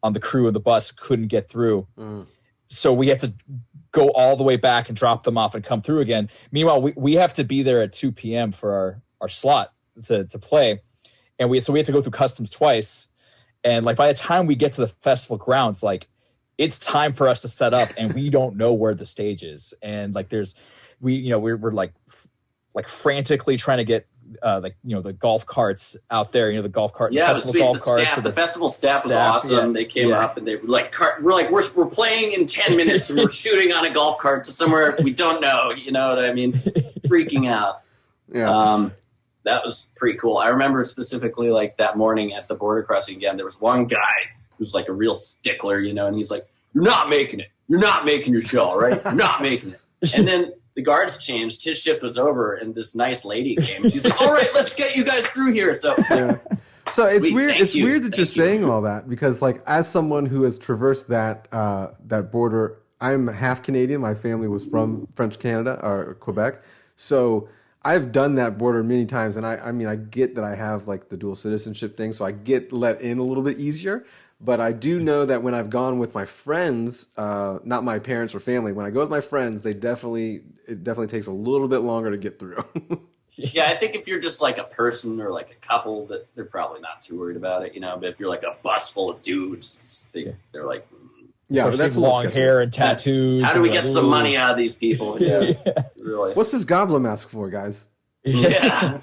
on the crew of the bus couldn't get through. So we had to go all the way back and drop them off and come through again. Meanwhile, we have to be there at 2 p.m. for our slot to play. And we had to go through customs twice. And like by the time we get to the festival grounds, like it's time for us to set up and we don't know where the stage is. And like we're like frantically trying to get the golf carts out there, the golf cart. Yeah, the festival staff was awesome. Yeah. They came up and they were like, we're playing in 10 minutes and we're shooting on a golf cart to somewhere we don't know. You know what I mean? Freaking out. Yeah. That was pretty cool. I remember specifically like that morning at the border crossing again, there was one guy who's like a real stickler, and he's like, "You're not making it. You're not making your show, all right? You're not making it." And then the guards changed. His shift was over, and this nice lady came. She's like, "All right, let's get you guys through here." So it's weird. It's weird that you're saying all that because, like, as someone who has traversed that border, I'm half Canadian. My family was from French Canada or Quebec, so I've done that border many times. And I mean, I get that I have like the dual citizenship thing, so I get let in a little bit easier. But I do know that when I've gone with my friends, not my parents or family, when I go with my friends, it definitely takes a little bit longer to get through. Yeah, I think if you're just like a person or like a couple, that they're probably not too worried about it, But if you're like a bus full of dudes, they're like, yeah, so that's long hair and tattoos. How do we get some money out of these people? Yeah. Really. What's this goblin mask for, guys? Yeah,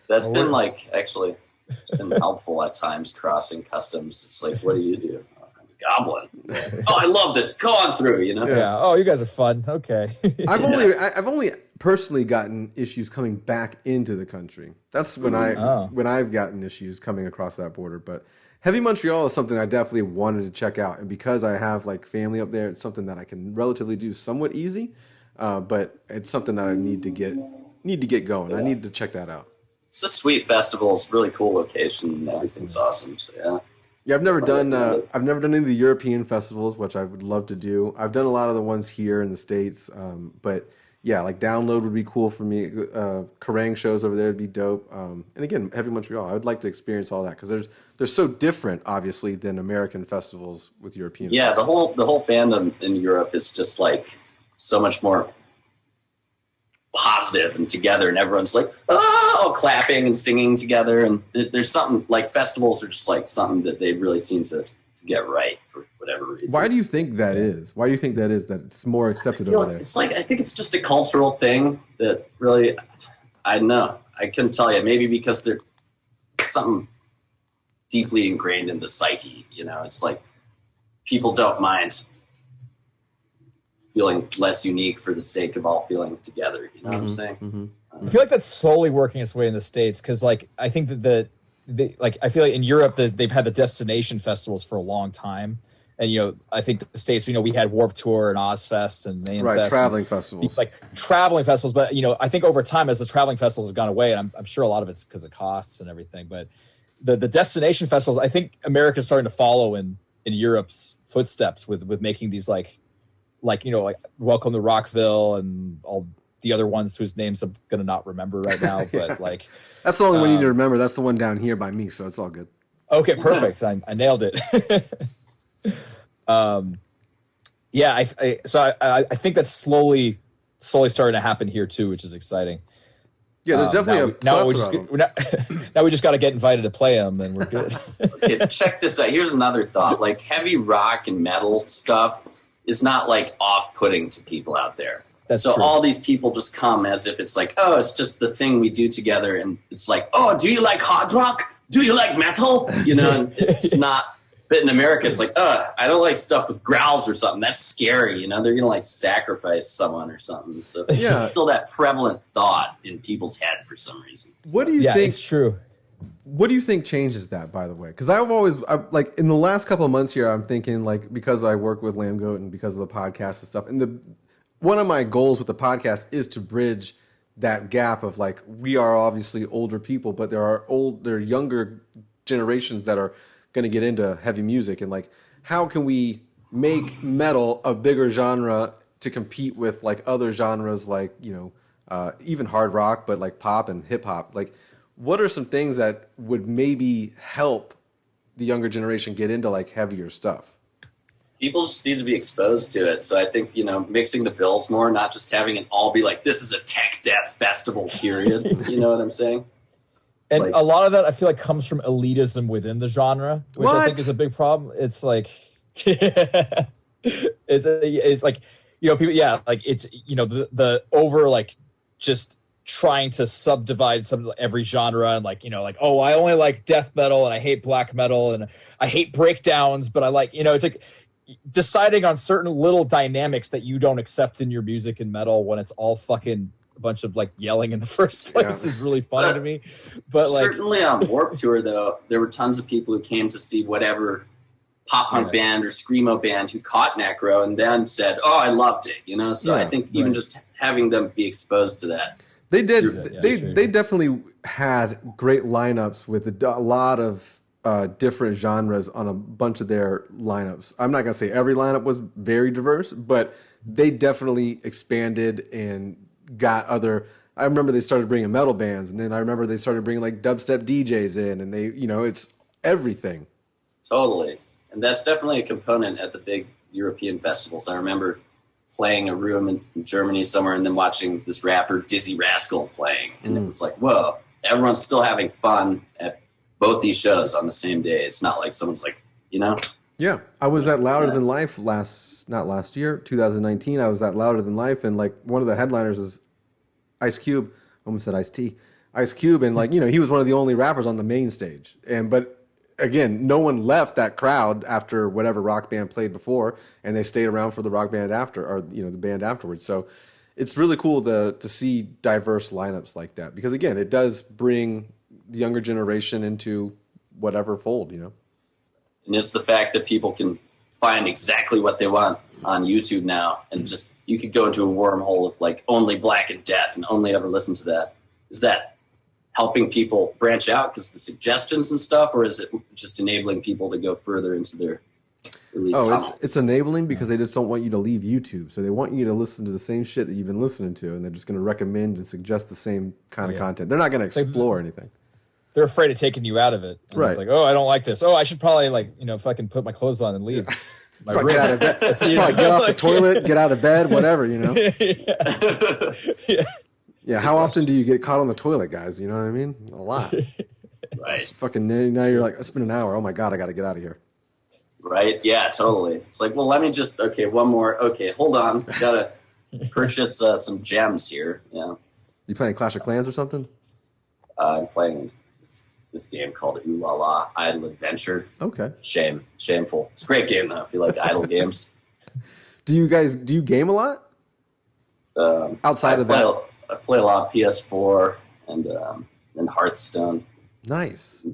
that's been like actually. It's been helpful at times crossing customs. It's like, what do you do? Oh, I'm a goblin. Oh, I love this. Go on through, Yeah. Oh, you guys are fun. Okay. I've only personally gotten issues coming back into the country. That's when I've gotten issues coming across that border. But Heavy Montreal is something I definitely wanted to check out, and because I have like family up there, it's something that I can relatively do somewhat easy. But it's something that I need to get going. Yeah. I need to check that out. It's a sweet festival. It's a really cool location and everything's awesome. So yeah. Yeah, I've never done any of the European festivals, which I would love to do. I've done a lot of the ones here in the States, but yeah, like Download would be cool for me. Kerrang shows over there would be dope. And again, Heavy Montreal, I would like to experience all that because they're so different, obviously, than American festivals with European. Yeah, festivals. the whole fandom in Europe is just like so much more positive and together, and everyone's like all clapping and singing together, and there's something like festivals are just like something that they really seem to get right for whatever reason. Why do you think that is? Why do you think that is, that it's more accepted over there? It's like, I think it's just a cultural thing that really, I don't know, I couldn't tell you. Maybe because there's something deeply ingrained in the psyche, it's like people don't mind feeling less unique for the sake of all feeling together. You know what I'm saying? Mm-hmm. I feel like that's slowly working its way in the States because, like, I think that I feel like in Europe they've had the destination festivals for a long time, and I think the States, we had Warped Tour and Ozfest and Mayhem Fest, traveling festivals, like traveling festivals. But I think over time, as the traveling festivals have gone away, and I'm sure a lot of it's because of costs and everything, but the destination festivals, I think America's starting to follow in Europe's footsteps with making these like Welcome to Rockville and all the other ones whose names I'm gonna not remember right now, but like that's the only one you need to remember. That's the one down here by me, so it's all good. Okay, perfect. I nailed it. I think that's slowly starting to happen here too, which is exciting. Yeah, there's definitely now we just got to get invited to play them, and we're good. Okay, check this out. Here's another thought: like heavy rock and metal stuff is not like off-putting to people out there. That's so true. All these people just come as if it's like, oh, it's just the thing we do together, and it's like, oh, do you like hard rock? Do you like metal? And it's not. But in America, it's like, I don't like stuff with growls or something. That's scary. They're going to like sacrifice someone or something. So there's still that prevalent thought in people's head for some reason. What do you think? It's true. What do you think changes that, by the way? Because I've always, like, in the last couple of months here, I'm thinking, like, because I work with Lambgoat and because of the podcast and stuff, and one of my goals with the podcast is to bridge that gap of, like, we are obviously older people, but there are younger generations that are going to get into heavy music, and like how can we make metal a bigger genre to compete with like other genres like even hard rock, but like pop and hip hop? Like what are some things that would maybe help the younger generation get into like heavier stuff? People just need to be exposed to it. So I think mixing the bills more, not just having it all be like this is a tech death festival period. You know what I'm saying? And a lot of that, I feel like, comes from elitism within the genre, which I think is a big problem. It's like, it's like, people, like it's, the over like just trying to subdivide every genre and like, oh, I only like death metal and I hate black metal and I hate breakdowns, but I like, it's like deciding on certain little dynamics that you don't accept in your music and metal when it's all fucking a bunch of like yelling in the first place is really funny to me. But like certainly on Warped Tour though, there were tons of people who came to see whatever pop punk band or screamo band who caught Necro and then said, "Oh, I loved it." So I think even just having them be exposed to that. They did. They definitely had great lineups with a lot of different genres on a bunch of their lineups. I'm not gonna say every lineup was very diverse, but they definitely expanded and got other. I remember they started bringing metal bands, and then I remember they started bringing like dubstep DJs in, and they, it's everything. Totally, and that's definitely a component at the big European festivals. I remember playing a room in Germany somewhere, and then watching this rapper Dizzy Rascal playing, and it was like, whoa, everyone's still having fun at both these shows on the same day. It's not like someone's like, Yeah, I was at Louder Than Life not last year, 2019. I was at Louder Than Life, and like one of the headliners is Ice Cube. I almost said Ice-T. Ice Cube, and like he was one of the only rappers on the main stage. But again, no one left that crowd after whatever rock band played before, and they stayed around for the rock band after, or the band afterwards. So it's really cool to see diverse lineups like that, because again, it does bring the younger generation into whatever fold. And it's the fact that people can find exactly what they want on YouTube now, and just you could go into a wormhole of like only Black and Death and only ever listen to that. Is that helping people branch out because the suggestions and stuff, or is it just enabling people to go further into their tunnels? It's enabling because they just don't want you to leave YouTube, so they want you to listen to the same shit that you've been listening to, and they're just going to recommend and suggest the same kind of content. They're not going to explore anything. They're afraid of taking you out of it. And right. It's like, oh, I don't like this. Oh, I should probably fucking put my clothes on and leave. Get out of bed. Just probably get off the toilet, get out of bed, whatever, Yeah. How often do you get caught on the toilet, guys? You know what I mean? A lot. Right. Now you're like, it's been an hour. Oh my God, I got to get out of here. Right. Yeah, totally. It's like, well, let me just, one more. Okay, hold on. Got to purchase some gems here. Yeah. You playing Clash of Clans or something? I'm playing this game called Ooh La La Idle Adventure. Okay. Shameful. It's a great game though if you like idle games. Do you game a lot? Outside of that, I play a lot of PS4 and Hearthstone. Nice.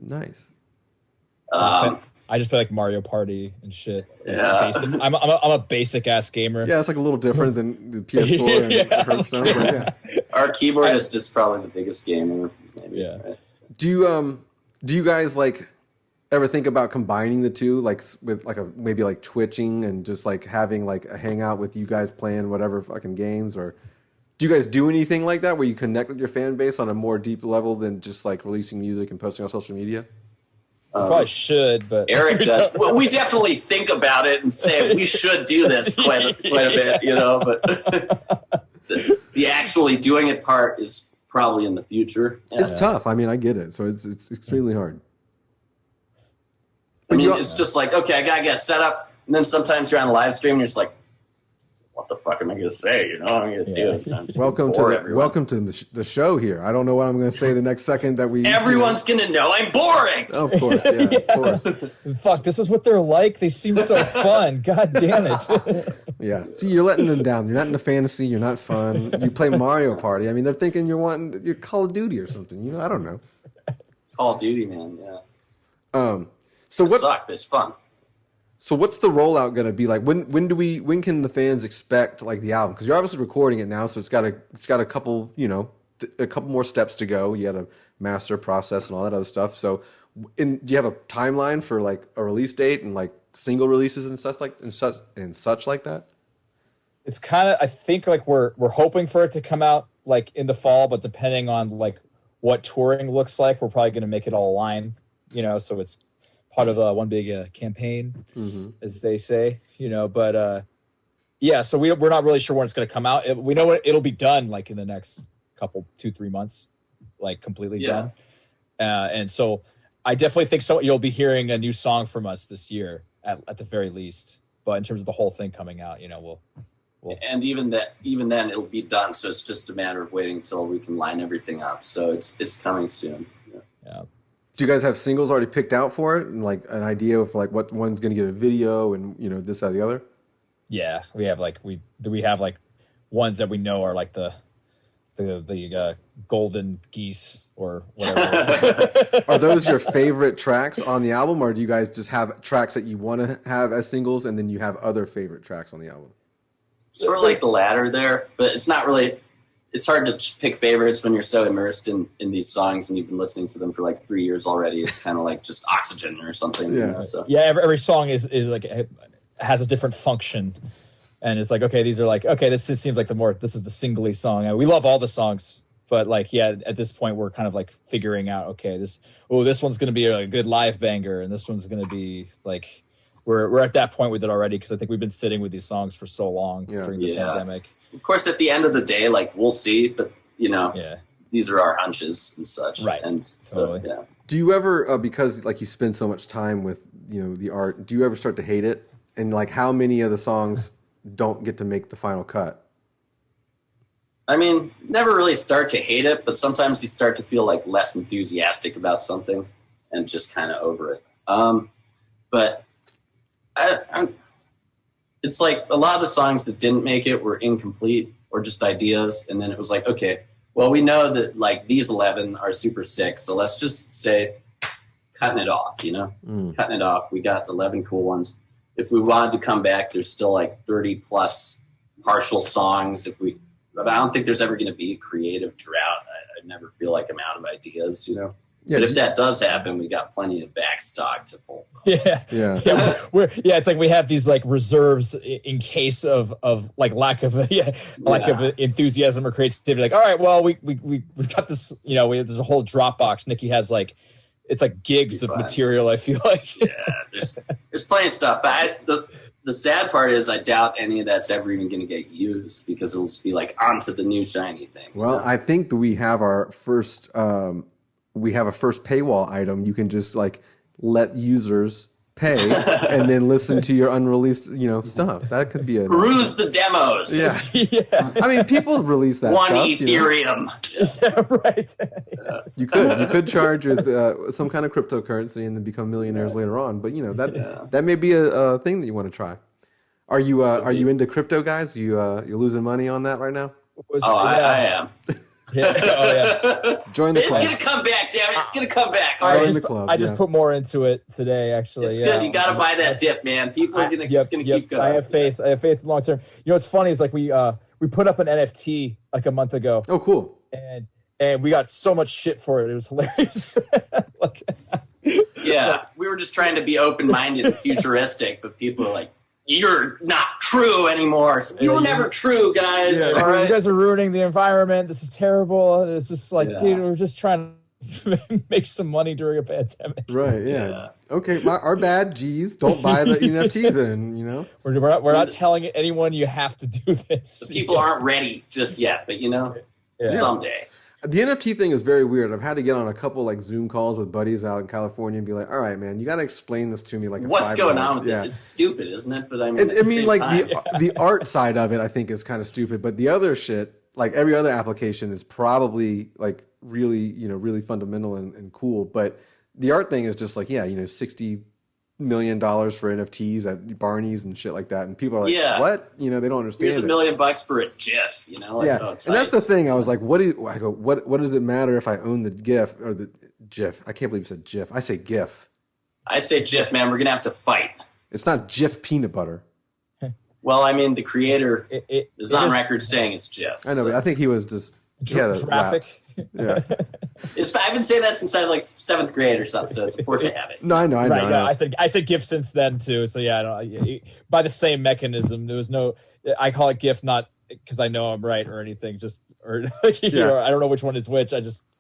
I just play like Mario Party and shit. Yeah. I'm a basic ass gamer. Yeah, it's like a little different than the PS4 and Hearthstone. But yeah. Our keyboardist is probably the biggest gamer. Maybe, Yeah. right? Do you guys like ever think about combining the two, like with like maybe like twitching and just like having like a hangout with you guys playing whatever fucking games, or do you guys do anything like that where you connect with your fan base on a more deep level than just like releasing music and posting on social media? Probably should, but Eric does. Well, we definitely think about it and say we should do this quite a bit, you know. But the actually doing it part is probably in the future. Yeah. It's tough. I mean, I get it. So it's extremely hard. I mean, it's just like, okay, I gotta get set up, and then sometimes you're on a live stream and you're just like, what the fuck am I gonna say? You know, I'm gonna do it. Welcome to the show here. I don't know what I'm gonna say the next second that we. Everyone's gonna know I'm boring. Of course, yeah, of course. Fuck, this is what they're like. They seem so fun. God damn it. Yeah. See, you're letting them down. You're not into fantasy. You're not fun. You play Mario Party. I mean, they're thinking you're Call of Duty or something. You know, I don't know. Call of Duty, man. Yeah. So what? Suck. It's fun. So what's the rollout going to be like? When can the fans expect like the album? Because you're obviously recording it now, so it's got a couple, you know, a couple more steps to go. You got to master, process, and all that other stuff. So, do you have a timeline for like a release date and like single releases and such like that? It's kind of, I think like we're hoping for it to come out like in the fall, but depending on like what touring looks like, we're probably going to make it all align, you know. So it's part of one big campaign, as they say, you know. But yeah, so we're not really sure when it's going to come out. We know it'll be done like in the next couple 2-3 months, like completely done. And so I definitely think you'll be hearing a new song from us this year at the very least. But in terms of the whole thing coming out, you know, we'll and even then it'll be done. So it's just a matter of waiting until we can line everything up. So it's coming soon. Yeah. Do you guys have singles already picked out for it, and like an idea of like what one's going to get a video and, you know, this, that, the other? Yeah, we have like we have like ones that we know are like the golden geese or whatever. Are those your favorite tracks on the album, or do you guys just have tracks that you want to have as singles and then you have other favorite tracks on the album? Sort of like the latter there, but it's not really. It's hard to pick favorites when you're so immersed in these songs and you've been listening to them for like 3 years already. It's kind of like just oxygen or something. Yeah. You know, so. Yeah. Every song is like has a different function, and it's like, okay, these are like, okay, this seems like this is the singly song. I mean, we love all the songs, but like, yeah, at this point we're kind of like figuring out, okay, this one's going to be a good live banger, and this one's going to be like, we're at that point with it already because I think we've been sitting with these songs for so long during the pandemic. Of course, at the end of the day, like, we'll see, but, you know, these are our hunches and such. Right. And so, totally. Do you ever, because like you spend so much time with, you know, the art, do you ever start to hate it? And like, how many of the songs don't get to make the final cut? I mean, never really start to hate it, but sometimes you start to feel like less enthusiastic about something and just kind of over it. But it's like a lot of the songs that didn't make it were incomplete or just ideas. And then it was like, okay, well, we know that like these 11 are super sick. So let's just say cutting it off, you know, cutting it off. We got 11 cool ones. If we wanted to come back, there's still like 30 plus partial songs. But I don't think there's ever going to be a creative drought. I never feel like I'm out of ideas, you know. Yeah, but if that does happen, we got plenty of backstock to pull from. Yeah. It's like we have these like reserves in case of like lack of enthusiasm or creativity. Like, all right, well, we've got this. You know, there's a whole Dropbox. Nicky has like, it's like gigs of material. I feel like there's plenty of stuff. But the sad part is, I doubt any of that's ever even going to get used because it'll just be like onto the new shiny thing. Well, you know? I think that we have our first. We have a first paywall item. You can just like let users pay and then listen to your unreleased, you know, stuff. That could be a peruse the demos. Yeah. I mean, people release that one stuff, Ethereum. You know? Right. You could charge with some kind of cryptocurrency and then become millionaires later on. But you know that may be a thing that you want to try. Are you into crypto, guys? You're losing money on that right now? I am. Join the club. It's gonna come back, damn it! It's gonna come back. I just put more into it today. Actually, it's good. You gotta buy that dip, man. People are gonna. It's gonna keep going. I have faith. I have faith long term. You know what's funny is like we put up an NFT like a month ago. Oh, cool. And we got so much shit for it. It was hilarious. We were just trying to be open-minded and futuristic, but people are like, "You're not true anymore. You were never true, guys. All right? You guys are ruining the environment. This is terrible." And it's just like, dude, we're just trying to make some money during a pandemic. Right? Yeah. Okay, our bad. Geez, don't buy the NFT then. You know, we're not telling anyone you have to do this. The people aren't ready just yet, but someday. The NFT thing is very weird. I've had to get on a couple like Zoom calls with buddies out in California and be like, "All right, man, you got to explain this to me." Like, what's going on with this? It's stupid, isn't it? But I mean, the art side of it, I think, is kind of stupid. But the other shit, like every other application, is probably like really fundamental and cool. But the art thing is just like, $60 million for NFTs at Barney's and shit like that, and people are like, "What?" They don't understand. Here's $1 million for a GIF, and that's the thing. I was like, "What does it matter if I own the GIF or the GIF?" I can't believe you said GIF. I say GIF. I say GIF, man. We're gonna have to fight. It's not GIF peanut butter. Well, I mean, the creator is on record saying it's GIF. I know, but I think he was just traffic. Yeah. I've been saying that since I was like 7th grade or something, so it's a fortunate habit. No, I know. I said GIF since then too. So by the same mechanism. There was no. I call it GIF not because I know I'm right or anything. I don't know which one is which.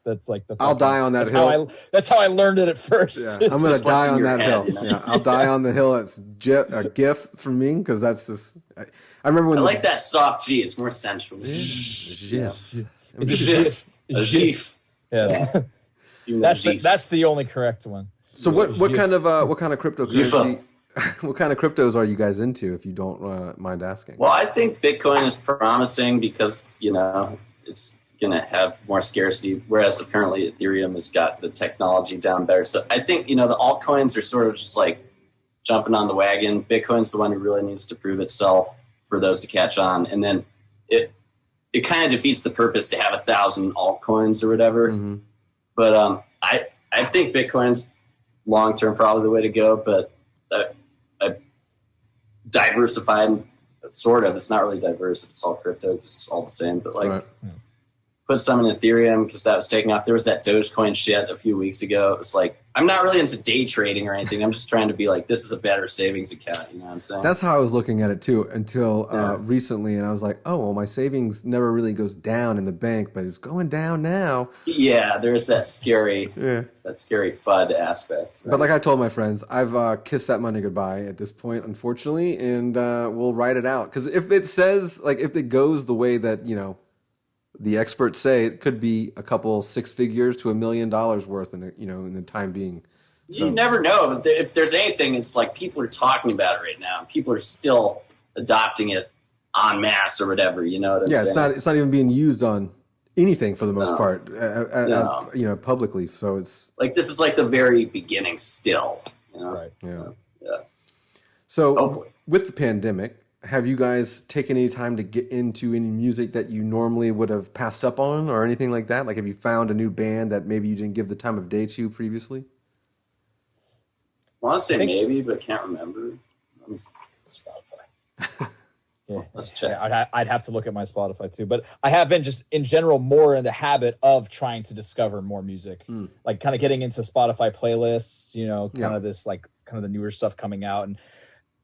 That's like the. I'll die on that hill. That's how I learned it at first. Yeah. I'm gonna die on that hill. Yeah, I'll die on the hill. That's GIF for me because that's just. I remember when I like that soft G. It's more sensual. GIF. GIF. Yeah, that's the only correct one. So what kind of cryptocurrency? What kind of cryptos are you guys into, if you don't mind asking? Well, I think Bitcoin is promising because it's going to have more scarcity, whereas apparently Ethereum has got the technology down better. So I think the altcoins are sort of just like jumping on the wagon. Bitcoin's the one who really needs to prove itself for those to catch on, and then it kind of defeats the purpose to have 1,000 altcoins or whatever. Mm-hmm. But I think Bitcoin's long term probably the way to go. But I diversified, sort of. It's not really diverse if it's all crypto. It's just all the same. But put some in Ethereum because that was taking off. There was that Dogecoin shit a few weeks ago. It's like, I'm not really into day trading or anything. I'm just trying to be like, this is a better savings account. You know what I'm saying? That's how I was looking at it too until recently. And I was like, oh, well, my savings never really goes down in the bank, but it's going down now. Yeah, there's that scary FUD aspect. Right? But like I told my friends, I've kissed that money goodbye at this point, unfortunately, and we'll ride it out. Because if it says, like, if it goes the way that, the experts say, it could be a couple 6 figures to $1 million worth in the time being. So. You never know, but if there's anything, it's like people are talking about it right now. People are still adopting it en masse or whatever. You know what I'm saying? It's not even being used on anything for the most part, publicly. So it's like this is like the very beginning still. Right? Yeah. Yeah. So hopefully. With the pandemic, have you guys taken any time to get into any music that you normally would have passed up on or anything like that? Like, have you found a new band that maybe you didn't give the time of day to previously? I want to say maybe, but can't remember. Spotify. Yeah, let's check. I'd have to look at my Spotify too, but I have been just in general more in the habit of trying to discover more music, like kind of getting into Spotify playlists. Kind of this like kind of the newer stuff coming out, and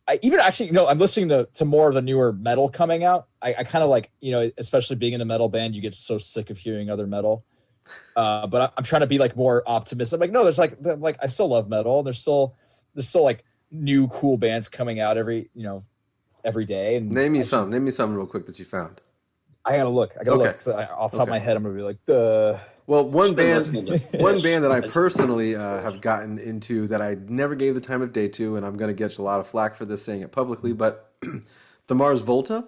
I even actually I'm listening to more of the newer metal coming out. I kind of like especially being in a metal band, you get so sick of hearing other metal. But I'm trying to be like more optimistic. I'm like, no, there's like I still love metal. There's still like new cool bands coming out every day. And name me some real quick that you found. I gotta look. So off the top of my head, I'm gonna be like, the. Well, one band that I personally have gotten into that I never gave the time of day to, and I'm gonna get a lot of flack for this saying it publicly, but the Mars Volta.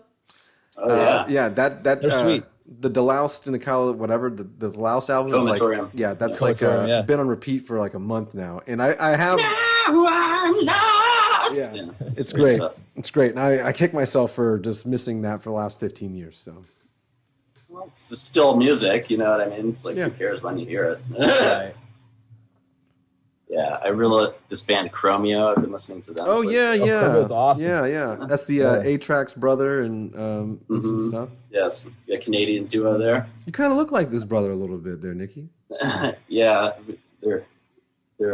Oh yeah, they're sweet. The Deloused in the whatever the Deloused album is like, that's like been on repeat for like a month now, and I have. Yeah, it's great. It's great, and I kick myself for just missing that for the last 15 years. So, well, it's still music, you know what I mean? It's like, who cares when you hear it? Right. Yeah, I really this band Chromeo. I've been listening to them. Oh yeah, yeah. Chromeo's awesome. Yeah. That's the A-Track's brother and some stuff. Yes, a Canadian duo there. You kind of look like this brother a little bit there, Nicky. Yeah, they're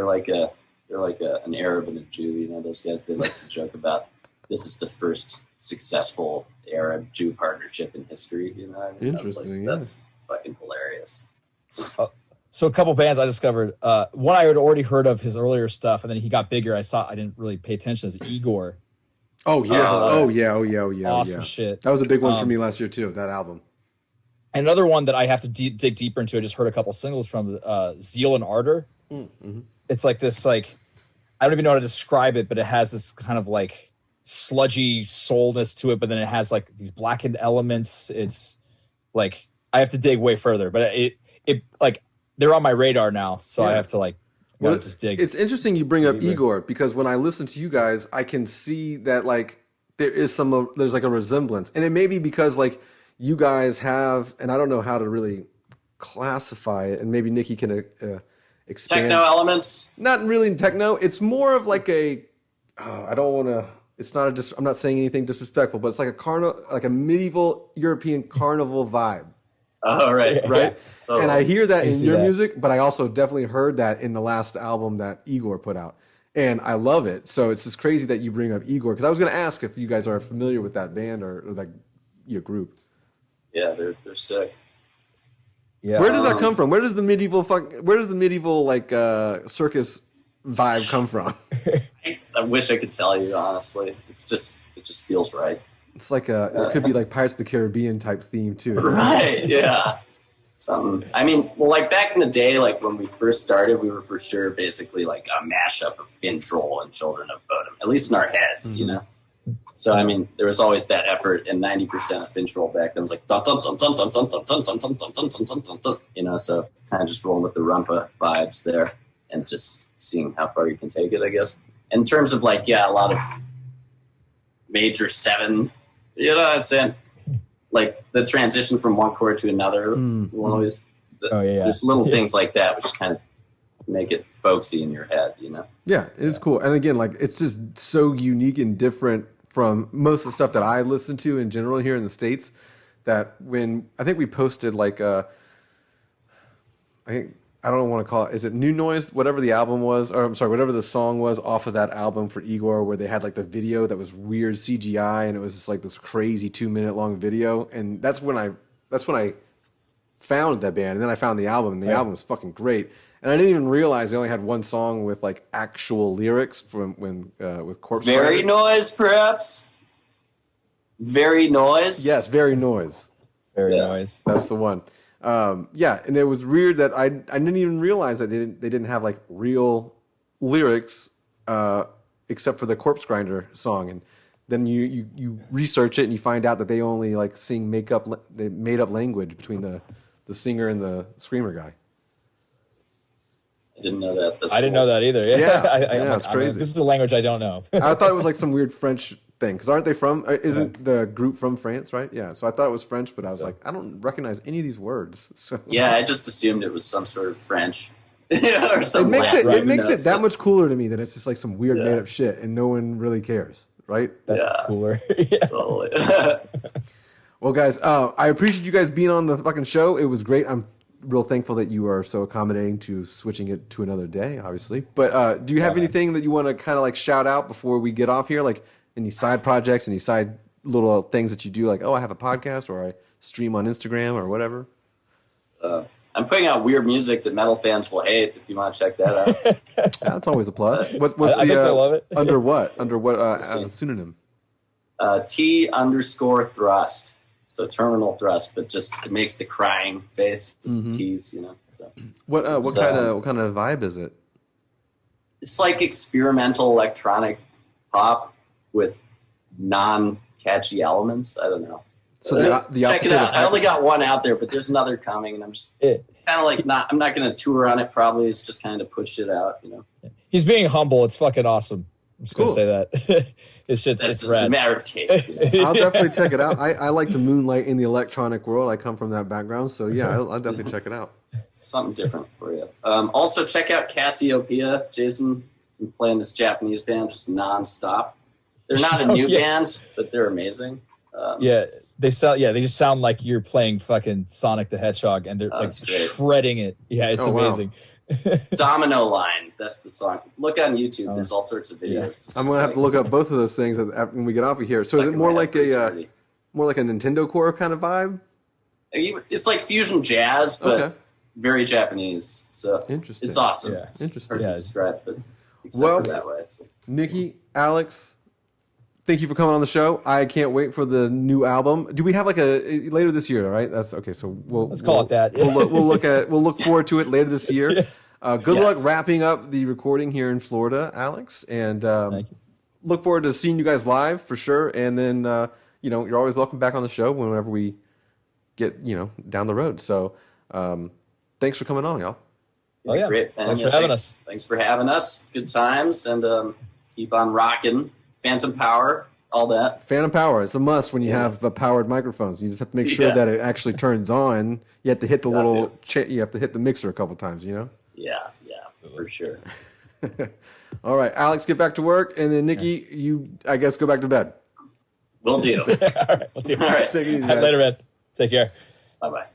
like an Arab and a Jew. You know, those guys. They like to joke about this is the first successful Arab-Jew partnership in history. You know, what I mean? Interesting. That's fucking hilarious. So a couple bands I discovered. One I had already heard of his earlier stuff, and then he got bigger. I didn't really pay attention. Is Igor. Oh yeah. Awesome shit. That was a big one for me last year too. That album. Another one that I have to dig deeper into. I just heard a couple singles from Zeal and Ardor. Mm-hmm. It's like this, like I don't even know how to describe it, but it has this kind of like sludgy soulness to it. But then it has like these blackened elements. It's like I have to dig way further, but it like. They're on my radar now, so I have to just dig. It's interesting you bring up Igor because when I listen to you guys, I can see that like there's like a resemblance, and it may be because like you guys have, and I don't know how to really classify it, and maybe Nicky can expand. Techno elements? Not really techno. It's more of like I don't want to. It's not I'm not saying anything disrespectful, but it's like like a medieval European carnival vibe. Oh right. Right. Oh, and I hear that in your music, but I also definitely heard that in the last album that Igor put out. And I love it. So it's just crazy that you bring up Igor. Because I was going to ask if you guys are familiar with that band or like your group. Yeah, they're sick. Yeah. Where does that come from? Where does the medieval like circus vibe come from? I wish I could tell you, honestly. It just feels right. It's like it could be like Pirates of the Caribbean type theme too. Right, yeah. I mean, well, like back in the day, like when we first started, we were for sure basically like a mashup of Fin Troll and Children of Bodom, at least in our heads, you know? So, I mean, there was always that effort, and 90% of Fin Troll back then was like, dun, dun, dun, dun, dun, dun, dun, dun, dun, dun, dun, dun, dun, dun, dun, you know, so kind of just rolling with the rumpa vibes there and just seeing how far you can take it, I guess. In terms of like, a lot of major 7, you know what I'm saying? Like the transition from one chord to another will always. There's little things like that which kind of make it folksy in your head, you know. Yeah, it's cool, and again, like it's just so unique and different from most of the stuff that I listen to in general here in the States. That when I think we posted like I don't want to call it. Is it New Noise? Whatever the album was, or I'm sorry, whatever the song was off of that album for Igor, where they had like the video that was weird CGI, and it was just like this crazy 2-minute long video. And that's when I found that band, and then I found the album, and the album was fucking great. And I didn't even realize they only had one song with like actual lyrics from when with Corpse. Very Noise, perhaps. Very Noise. Yes, Very Noise. Very Noise. That's the one. And it was weird that I didn't even realize that they didn't have like real lyrics except for the Corpse Grinder song, and then you research it and you find out that they only like sing made up language between the singer and the screamer guy. I didn't know that. I didn't know that either. Yeah, it's crazy. This is a language I don't know. I thought it was like some weird French thing, because aren't they from? Isn't the group from France, right? Yeah. So I thought it was French, but I was like, I don't recognize any of these words. So yeah, I just assumed it was some sort of French. Or some it makes it that much cooler to me that it's just like some weird made up shit and no one really cares, right? That's cooler. Totally. Well, guys, I appreciate you guys being on the fucking show. It was great. I'm real thankful that you are so accommodating to switching it to another day, obviously. But do you have anything that you want to kind of like shout out before we get off here? Like any side projects, any side little things that you do? Like, oh, I have a podcast, or I stream on Instagram, or whatever. I'm putting out weird music that metal fans will hate. If you want to check that out, that's always a plus. What's I love it. Under what pseudonym? T_thrust. So terminal thrust, but just it makes the crying face with T's, you know. So what kind of vibe is it? It's like experimental electronic pop with non-catchy elements. I don't know. So the check it out. I only got one out there, but there's another coming, and I'm just kind of like I'm not going to tour on it. Probably it's just kind of push it out, you know. He's being humble. It's fucking awesome. I'm just going to say that. It's a matter of taste. I'll definitely check it out. I like to moonlight in the electronic world. I come from that background, so yeah, I'll definitely check it out. Something different for you. Also, check out Cassiopeia. Jason, been playing this Japanese band just nonstop. They're not a new band, but they're amazing. They just sound like you're playing fucking Sonic the Hedgehog, and they're like shredding it. Yeah, it's amazing. Wow. Domino Line, that's the song. Look on YouTube. There's all sorts of videos. I'm gonna have to look up both of those things when we get off of here. So is it more like a Nintendo Core kind of vibe? It's like fusion jazz, but very Japanese. So interesting. It's awesome. Yeah. Interesting. Hard to describe, but except for that way. So. Nicky, Alex, thank you for coming on the show. I can't wait for the new album. Do we have like later this year? Right? That's okay. So let's call it that. We'll look forward to it later this year. Good luck wrapping up the recording here in Florida, Alex, and thank you. Look forward to seeing you guys live for sure. And then you're always welcome back on the show whenever we get down the road. So thanks for coming on, y'all. Oh yeah, great. Thanks for having us. Thanks for having us. Good times, and keep on rocking. Phantom Power, all that. Phantom Power, it's a must when you have powered microphones. You just have to make sure that it actually turns on. You have to hit the you have to hit the mixer a couple times, Yeah, for sure. All right, Alex, get back to work, and then Nicky, you, I guess, go back to bed. Will do. All right, we'll do. All right. Take it easy, guys. Later, man. Take care. Bye-bye.